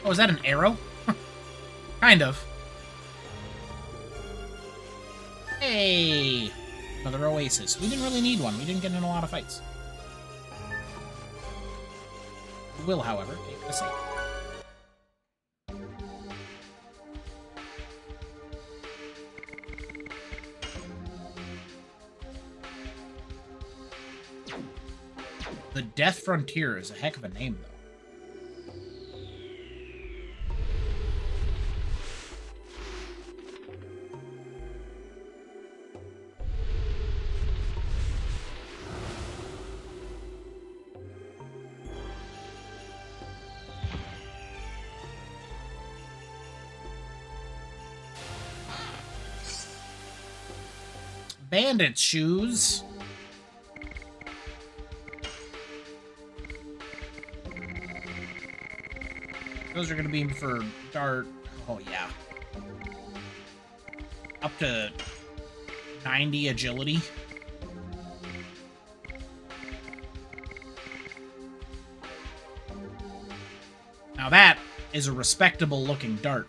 B: Oh, is that an arrow? Kind of. Hey! Another oasis. We didn't really need one. We didn't get in a lot of fights. We will, however, take the save. The Death Frontier is a heck of a name, though. Bandit shoes. Those are going to be for Dart. Oh, yeah. Up to 90 agility. Now that is a respectable looking Dart.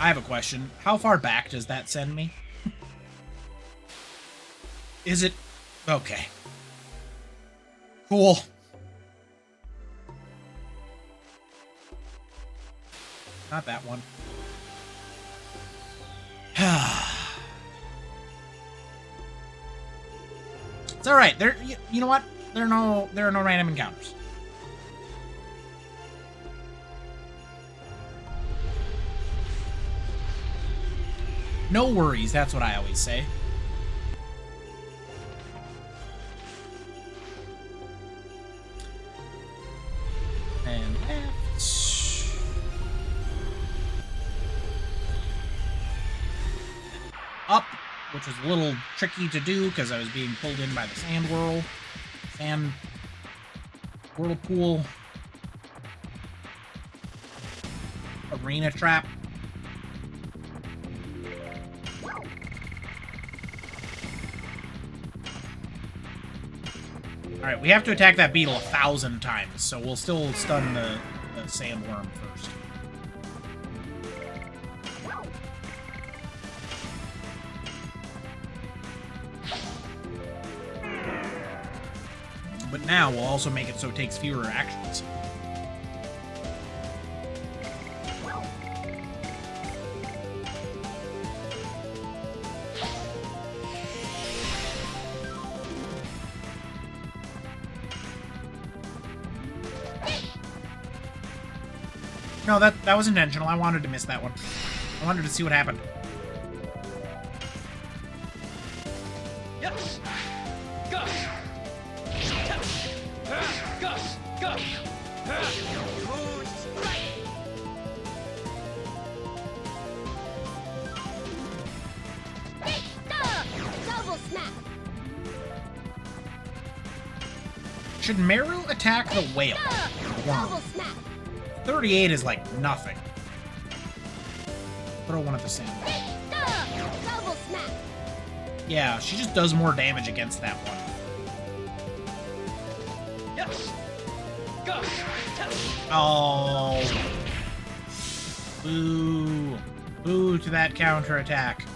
B: I have a question. How far back does that send me? Is it... Okay. Cool. Not that one. It's all right. There, you know what? There are no random encounters. No worries. That's what I always say. And left. Up, which was a little tricky to do because I was being pulled in by the sand whirlpool, arena trap. Alright, we have to attack that beetle 1,000 times, so we'll still stun the sandworm first. But now we'll also make it so it takes fewer actions. No, that was intentional. I wanted to miss that one. I wanted to see what happened.
C: Yes. Go. Go. Go. Moon strike.
D: Double smack.
B: Should Meru attack the whale?
D: Double smack.
B: 38 is like nothing. Throw one at the sand.
D: Double smack.
B: Yeah, she just does more damage against that one.
C: Yes. Go.
B: Oh. Boo. Boo to that counterattack.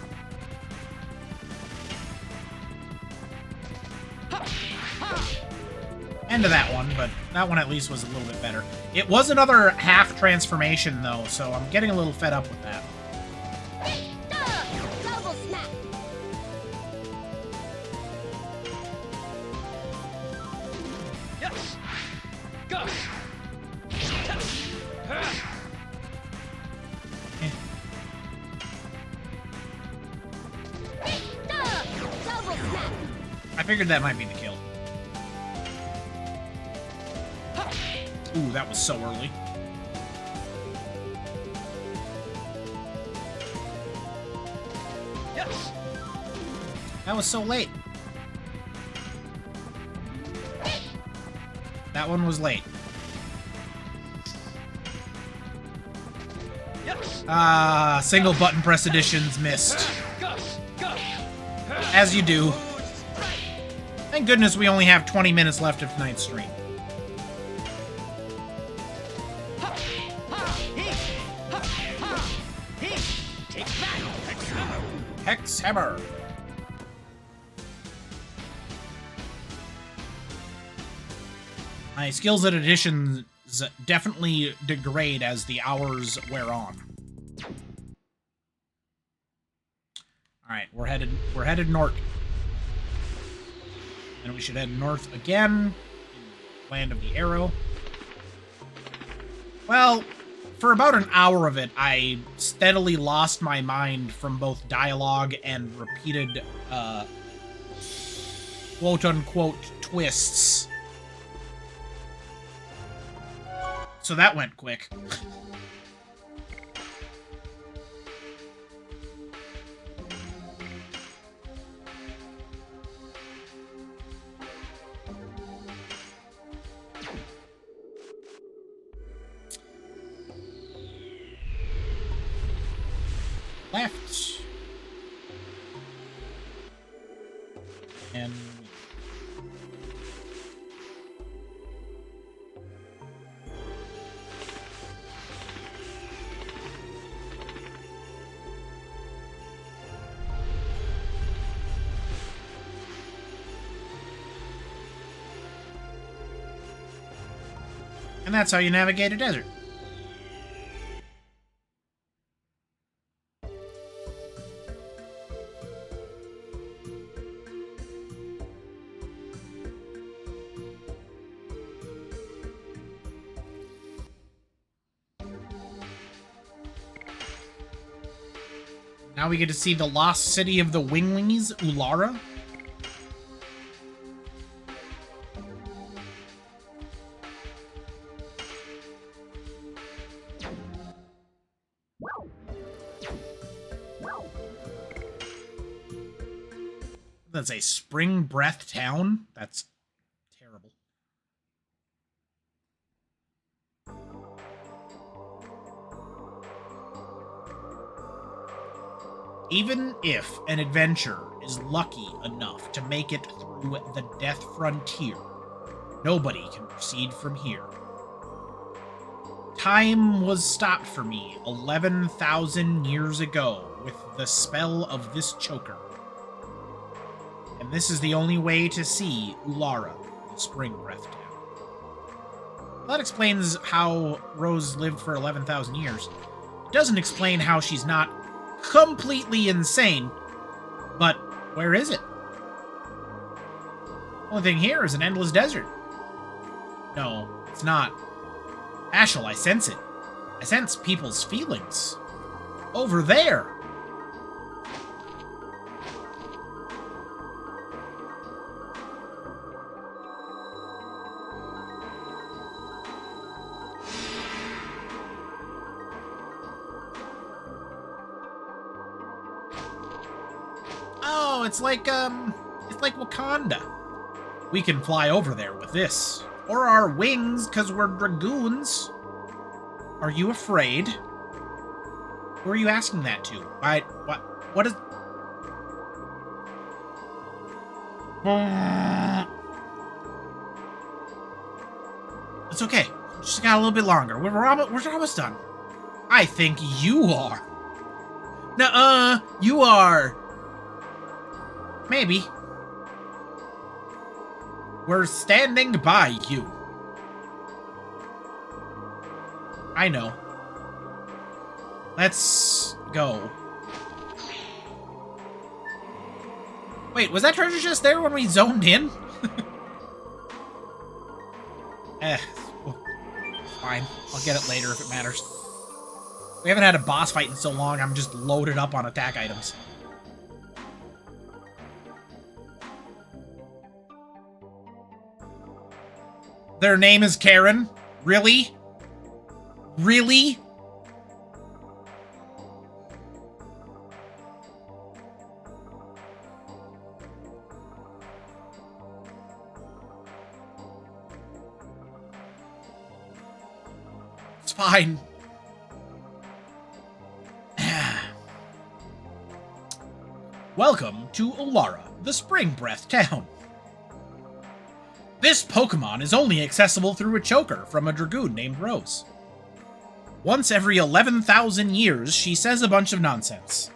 B: End of that one, but that one at least was a little bit better. It was another half transformation, though, so I'm getting a little fed up with that.
D: Double smack.
C: Yes. Go.
D: Double smack.
B: I figured that might be the kill. Ooh, that was so early.
C: Yes.
B: That was so late. That one was late.
C: Yes.
B: Single button press editions missed.
C: Go. Go.
B: As you do.
C: Moon strike.
B: Thank goodness we only have 20 minutes left of tonight's stream.
C: Take that.
B: Hex Hammer. My skills at additions definitely degrade as the hours wear on. Alright, we're headed north. And we should head north again. Land of the Arrow. Well, for about an hour of it, I steadily lost my mind from both dialogue and repeated, quote-unquote twists. So that went quick. Left. And... and that's how you navigate a desert. Now we get to see the lost city of the Winglings, Ulara. That's a Spring Breath town? That's terrible. Even if an adventurer is lucky enough to make it through the Death Frontier, nobody can proceed from here. Time was stopped for me 11,000 years ago with the spell of this choker. And this is the only way to see Ulara, the Spring Breath town. Well, that explains how Rose lived for 11,000 years. It doesn't explain how she's not completely insane, but where is it? Only thing here is an endless desert. No, it's not. Ashel, I sense it. I sense people's feelings. Over there. Oh, it's like Wakanda. We can fly over there with this. Or our wings, because we're dragoons. Are you afraid? Who are you asking that to? What is... It's okay. Just got a little bit longer. We're almost done. I think you are. Nuh-uh, you are. Maybe. We're standing by you. I know. Let's go. Wait, was that treasure chest there when we zoned in? Fine. I'll get it later if it matters. We haven't had a boss fight in so long, I'm just loaded up on attack items. Their name is Karen? Really? Really? It's fine. Welcome to Ulara, the Spring Breath town. This Pokemon is only accessible through a choker from a Dragoon named Rose. Once every 11,000 years, she says a bunch of nonsense.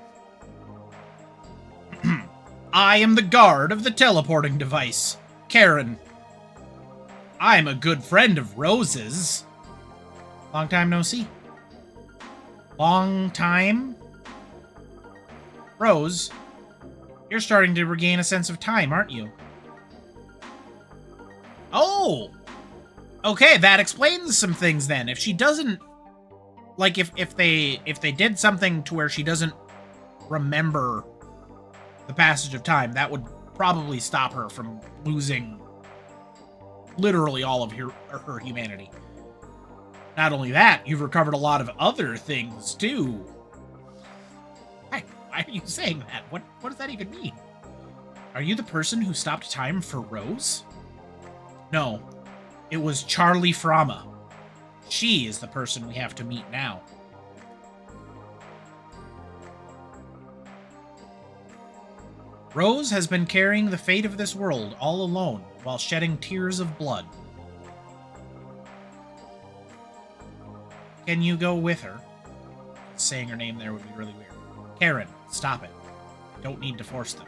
B: I am the guard of the teleporting device, Karen. I'm a good friend of Rose's. Long time no see. Long time? Rose, you're starting to regain a sense of time, aren't you? Oh! Okay, that explains some things then. If she doesn't... Like, if they did something to where she doesn't remember the passage of time, that would probably stop her from losing literally all of her humanity. Not only that, you've recovered a lot of other things, too. Why are you saying that? What does that even mean? Are you the person who stopped time for Rose? No, it was Charlie Frama. She is the person we have to meet now. Rose has been carrying the fate of this world all alone while shedding tears of blood. Can you go with her? Saying her name there would be really weird. Karen, stop it. I don't need to force them.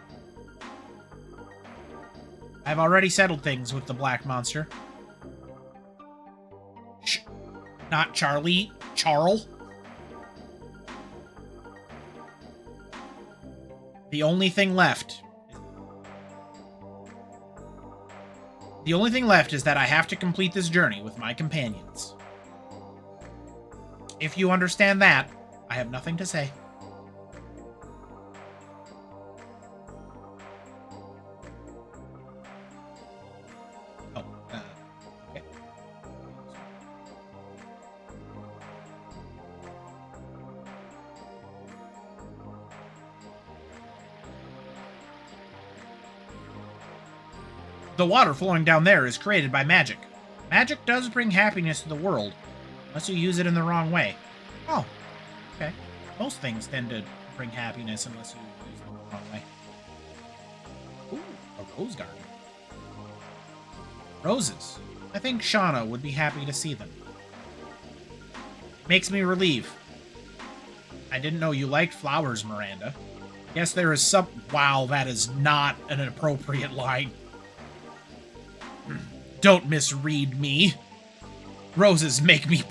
B: I've already settled things with the black monster. Not Charlie. Charl. The only thing left is that I have to complete this journey with my companions. If you understand that, I have nothing to say. The water flowing down there is created by magic. Magic does bring happiness to the world, unless you use it in the wrong way. Oh, okay. Most things tend to bring happiness unless you use them the wrong way. Ooh, a rose garden. Roses. I think Shauna would be happy to see them. Makes me relieved. I didn't know you liked flowers, Miranda. Guess there is some... Wow, that is not an appropriate line. Don't misread me. Roses make me...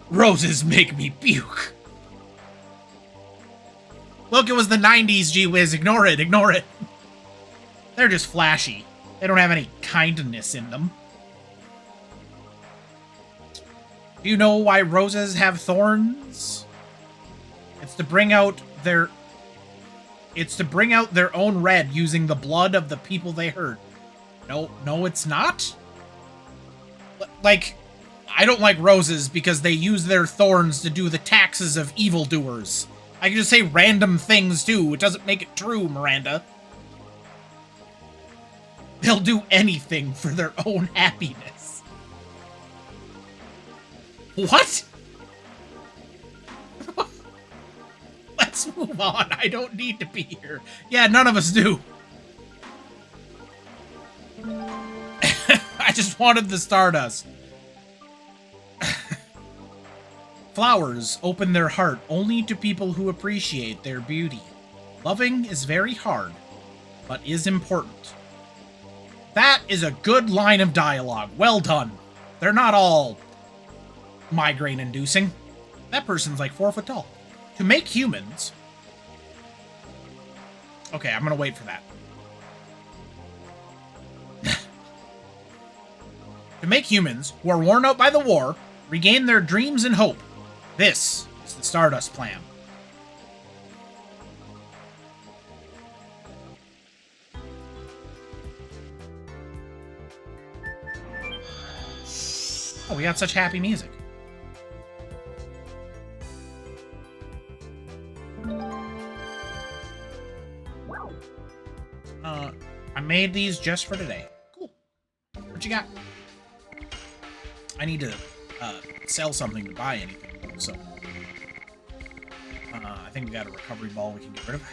B: Roses make me puke. Look, it was the 90s, gee whiz. Ignore it, ignore it. They're just flashy. They don't have any kindness in them. Do you know why roses have thorns? It's to bring out their... It's to bring out their own red using the blood of the people they hurt. No, it's not? Like, I don't like roses because they use their thorns to do the taxes of evildoers. I can just say random things, too. It doesn't make it true, Miranda. They'll do anything for their own happiness. What? Let's move on. I don't need to be here. Yeah, none of us do. I just wanted the Stardust. Flowers open their heart only to people who appreciate their beauty. Loving is very hard, but is important. That is a good line of dialogue. Well done. They're not all migraine-inducing. That person's like 4 foot tall. To make humans... Okay, I'm gonna wait for that. To make humans, who are worn out by the war, regain their dreams and hope. This is the Stardust Plan. Oh, we got such happy music. I made these just for today. Cool. What you got? I need to sell something to buy anything, so I think we got a recovery ball we can get rid of.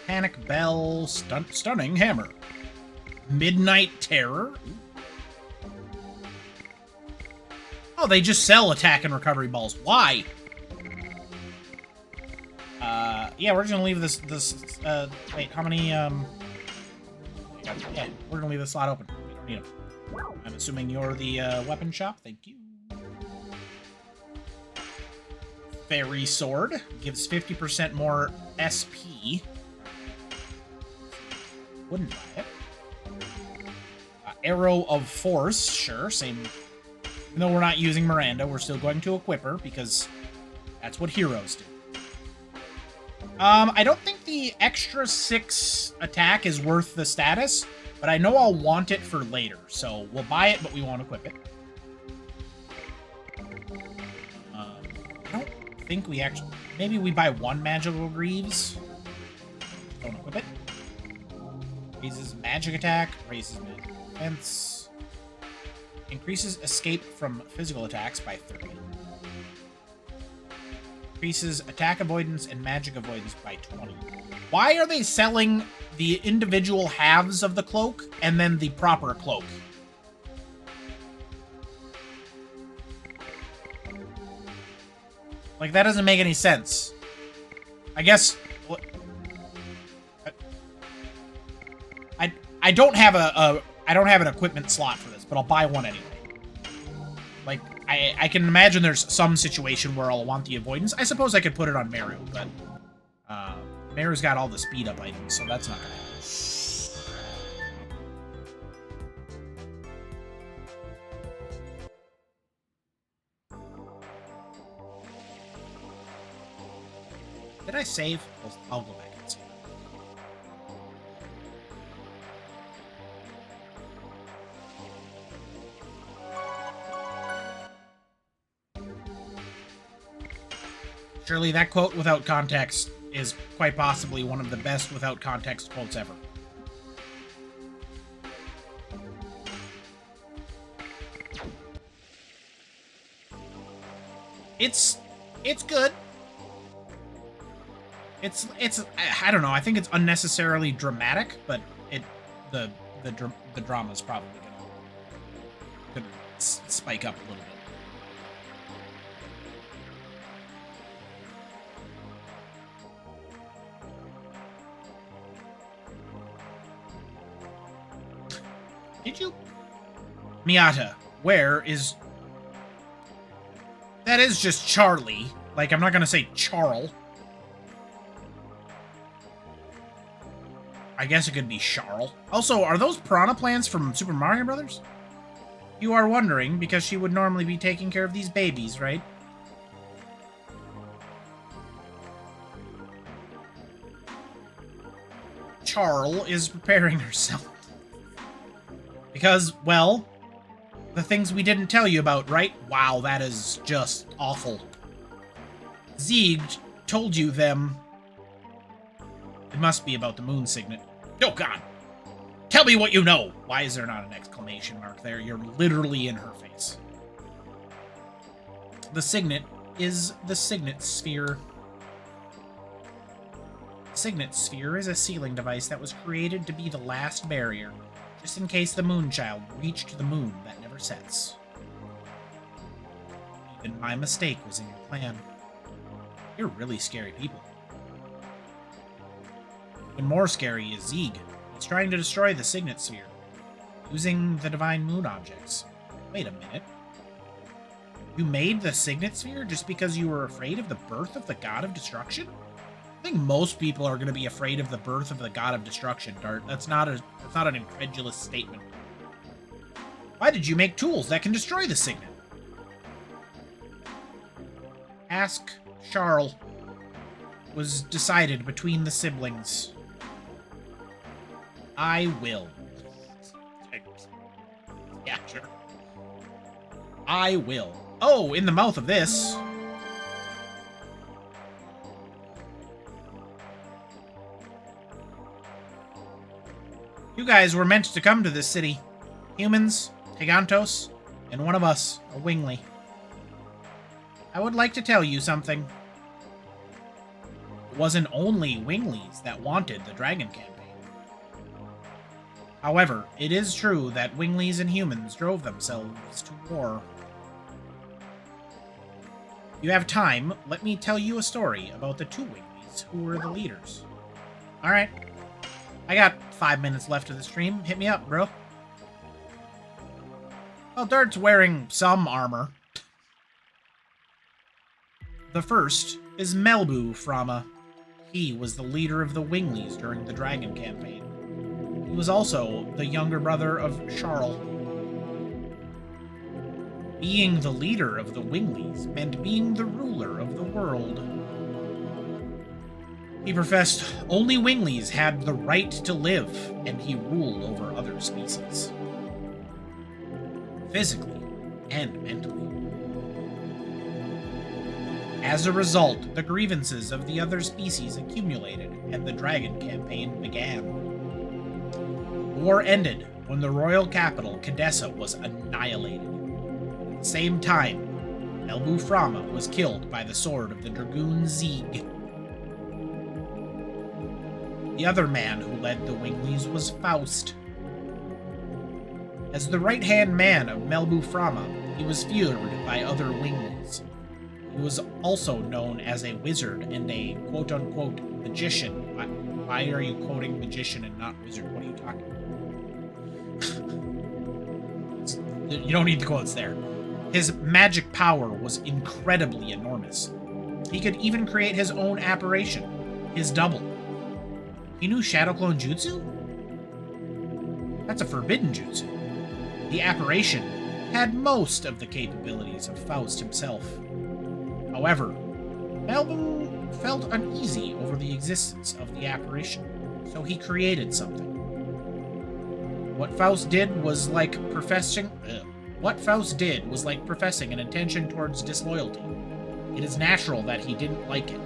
B: Panic Bell, Stunning Hammer. Midnight Terror. Oh, they just sell attack and recovery balls. Why? Yeah, we're just gonna leave this, wait, how many, yeah, we're gonna leave this slot open. We don't need them. I'm assuming you're the, weapon shop. Thank you. Fairy Sword. Gives 50% more SP. Wouldn't buy it. Arrow of Force. Sure, same. Even though we're not using Miranda, we're still going to equip her, because that's what heroes do. I don't think the extra 6 attack is worth the status, but I know I'll want it for later, so we'll buy it, but we won't equip it. I don't think we actually... Maybe we buy 1 Magical Greaves. Don't equip it. Raises magic attack, raises magic defense. Increases escape from physical attacks by 30. Increases attack avoidance and magic avoidance by 20. Why are they selling the individual halves of the cloak and then the proper cloak? Like, that doesn't make any sense. I guess... I don't have I don't have an equipment slot for this, but I'll buy one anyway. Like, I can imagine there's some situation where I'll want the avoidance. I suppose I could put it on Meru, but Meru's got all the speed up items, so that's not gonna happen. Did I save? I'll go back and see. Surely that quote without context is quite possibly one of the best without context quotes ever. It's good. It's I don't know. I think it's unnecessarily dramatic, but the drama's probably gonna spike up a little bit. Did you? Miata, where is... That is just Charlie. Like, I'm not gonna say Charl. I guess it could be Charl. Also, are those piranha plants from Super Mario Brothers? You are wondering, because she would normally be taking care of these babies, right? Charl is preparing herself. Because, well, the things we didn't tell you about, right? Wow, that is just awful. Zieg told you them. It must be about the moon signet. Oh, God. Tell me what you know. Why is there not an exclamation mark there? You're literally in her face. The signet is the signet sphere. Signet sphere is a sealing device that was created to be the last barrier, just in case the Moonchild reached the moon that never sets. Even my mistake was in your plan. You're really scary people. Even more scary is Zieg. He's trying to destroy the Signet Sphere, using the Divine Moon objects. Wait a minute. You made the Signet Sphere just because you were afraid of the birth of the God of Destruction? I think most people are going to be afraid of the birth of the God of Destruction, Dart. That's not an incredulous statement. Why did you make tools that can destroy the Signet? Ask Charl. Was decided between the siblings. I will. Yeah, sure. I will. Oh, in the mouth of this. You guys were meant to come to this city. Humans, Gigantos, and one of us, a Wingly. I would like to tell you something. It wasn't only Winglies that wanted the Dragon campaign. However, it is true that Winglies and humans drove themselves to war. If you have time, let me tell you a story about the two Winglies who were the leaders. Alright. I got 5 minutes left of the stream. Hit me up, bro. Well, Dart's wearing some armor. The first is Melbu Frama. He was the leader of the Winglies during the Dragon campaign. He was also the younger brother of Charl. Being the leader of the Winglies meant being the ruler of the world. He professed only Winglies had the right to live, and he ruled over other species. Physically and mentally. As a result, the grievances of the other species accumulated, and the Dragon campaign began. The war ended when the royal capital, Cadessa, was annihilated. At the same time, Melbu Frama was killed by the sword of the Dragoon Zieg. The other man who led the Winglies was Faust. As the right-hand man of Melbu Frama, he was feared by other Winglies. He was also known as a wizard and a quote-unquote magician. Why are you quoting magician and not wizard? What are you talking about? You don't need the quotes there. His magic power was incredibly enormous. He could even create his own apparition, his double. He knew Shadow Clone Jutsu? That's a forbidden jutsu. The apparition had most of the capabilities of Faust himself. However, Melbu felt uneasy over the existence of the apparition, so he created something. What Faust did was like professing an intention towards disloyalty. It is natural that he didn't like it.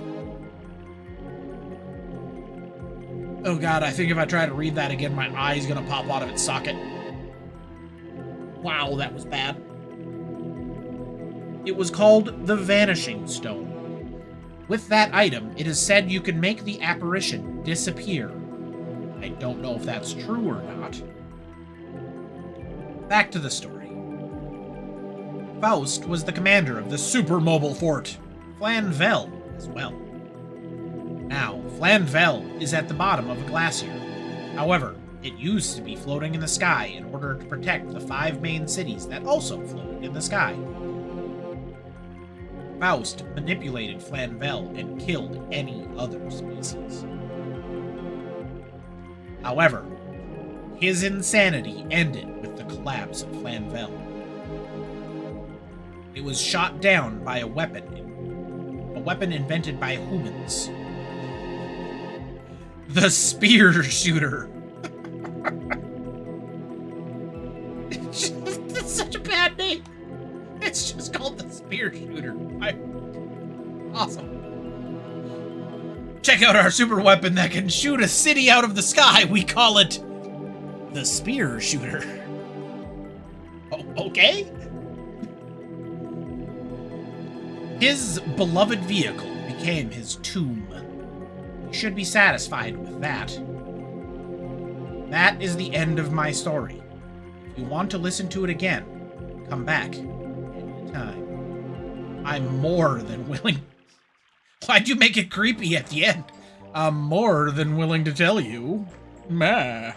B: Oh god, I think if I try to read that again, my eye's gonna pop out of its socket. Wow, that was bad. It was called the Vanishing Stone. With that item, it is said you can make the apparition disappear. I don't know if that's true or not. Back to the story. Faust was the commander of the super mobile fort, Flanvel, as well. Now, Flanvel is at the bottom of a glacier. However, it used to be floating in the sky in order to protect the 5 main cities that also floated in the sky. Faust manipulated Flanvel and killed any other species. However, his insanity ended with the collapse of Flanvel. It was shot down by a weapon invented by humans. The spear shooter. That's such a bad name. It's just called the spear shooter. Awesome. Check out our super weapon that can shoot a city out of the sky. We call it the spear shooter. Oh, okay. His beloved vehicle became his tomb. You should be satisfied with that. That is the end of my story. If you want to listen to it again, come back anytime. I'm more than willing. Why'd you make it creepy at the end? I'm more than willing to tell you. Meh.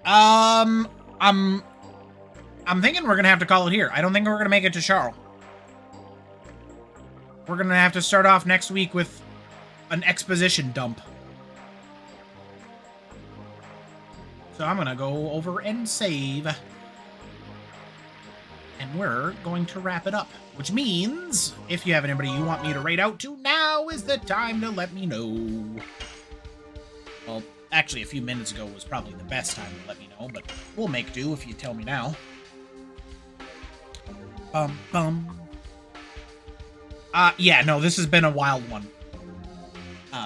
B: I'm thinking we're gonna have to call it here. I don't think we're gonna make it to Charles. We're gonna have to start off next week with an exposition dump. So I'm gonna go over and save. And we're going to wrap it up. Which means, if you have anybody you want me to raid out to, now is the time to let me know. Well, actually, a few minutes ago was probably the best time to let me know, but we'll make do if you tell me now. Yeah, no, this has been a wild one.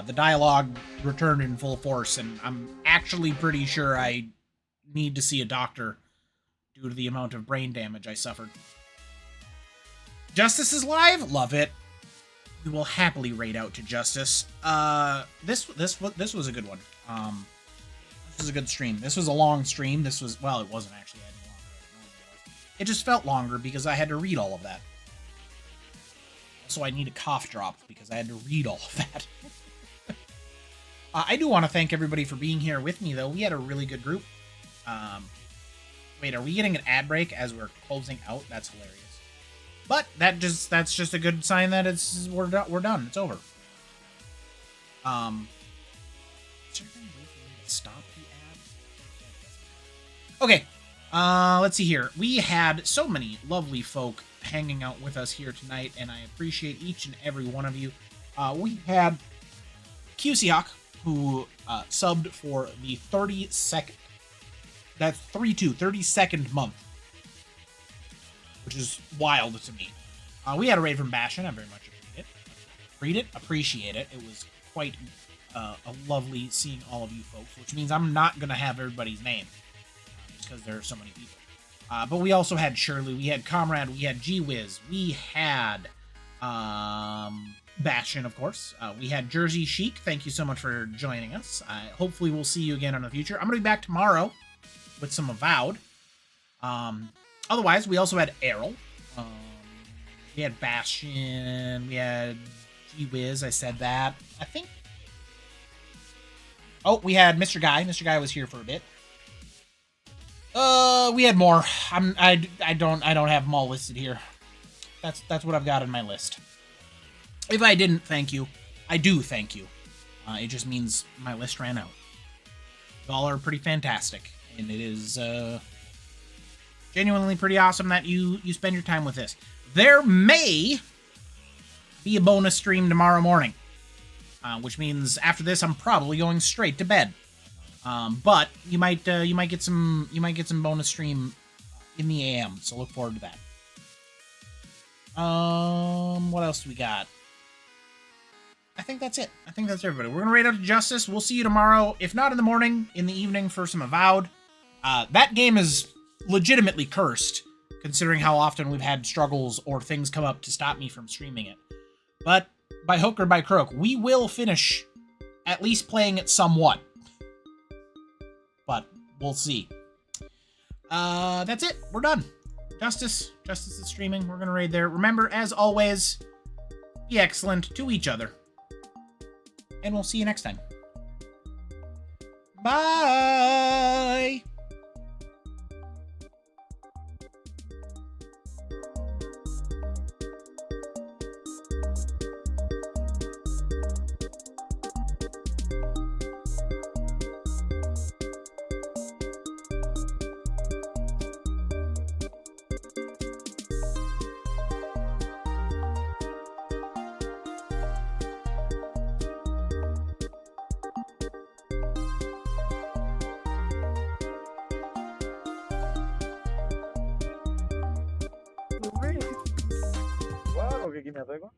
B: The dialogue returned in full force, and I'm actually pretty sure I need to see a doctor due to the amount of brain damage I suffered. Justice is live? Love it. We will happily raid out to Justice. This was a good one. This was a good stream. This was a long stream. This was, well, it wasn't actually any longer. It just felt longer because I had to read all of that. So I need a cough drop because I had to read all of that. I do want to thank everybody for being here with me, though. We had a really good group. Wait, are we getting an ad break as we're closing out? That's hilarious. But that's just a good sign that we're done. It's over. Is there any way for me to stop the ad? Okay. Let's see here. We had so many lovely folk hanging out with us here tonight, and I appreciate each and every one of you. We had QCOC, who subbed for the 32nd. That's 32nd month, which is wild to me. We had a raid from Bastion. I very much appreciate it. It was quite a lovely seeing all of you folks, which means I'm not going to have everybody's name because there are so many people. But we also had Shirley, we had Comrade, we had G-Wiz, we had Bastion, of course. We had Jersey Chic. Thank you so much for joining us. Hopefully we'll see you again in the future. I'm going to be back tomorrow with some Avowed. Otherwise, we also had Errol. We had Bastion. We had G-Wiz. I said that. I think. Oh, we had Mr. Guy. Mr. Guy was here for a bit. We had more. I don't have them all listed here. That's what I've got on my list. If I didn't thank you, I do thank you. It just means my list ran out. Y'all are pretty fantastic, and it is genuinely pretty awesome that you spend your time with this. There may be a bonus stream tomorrow morning, which means after this I'm probably going straight to bed. But you might get some bonus stream in the AM, so look forward to that. What else do we got? I think that's it. I think that's everybody. We're gonna raid out to Justice. We'll see you tomorrow, if not in the morning, in the evening for some Avowed. That game is legitimately cursed, considering how often we've had struggles or things come up to stop me from streaming it. But by hook or by crook, we will finish at least playing it somewhat. But we'll see. That's it. We're done. Justice is streaming. We're gonna raid there. Remember, as always, be excellent to each other. And we'll see you next time. Bye!
E: Claro que aquí me pego.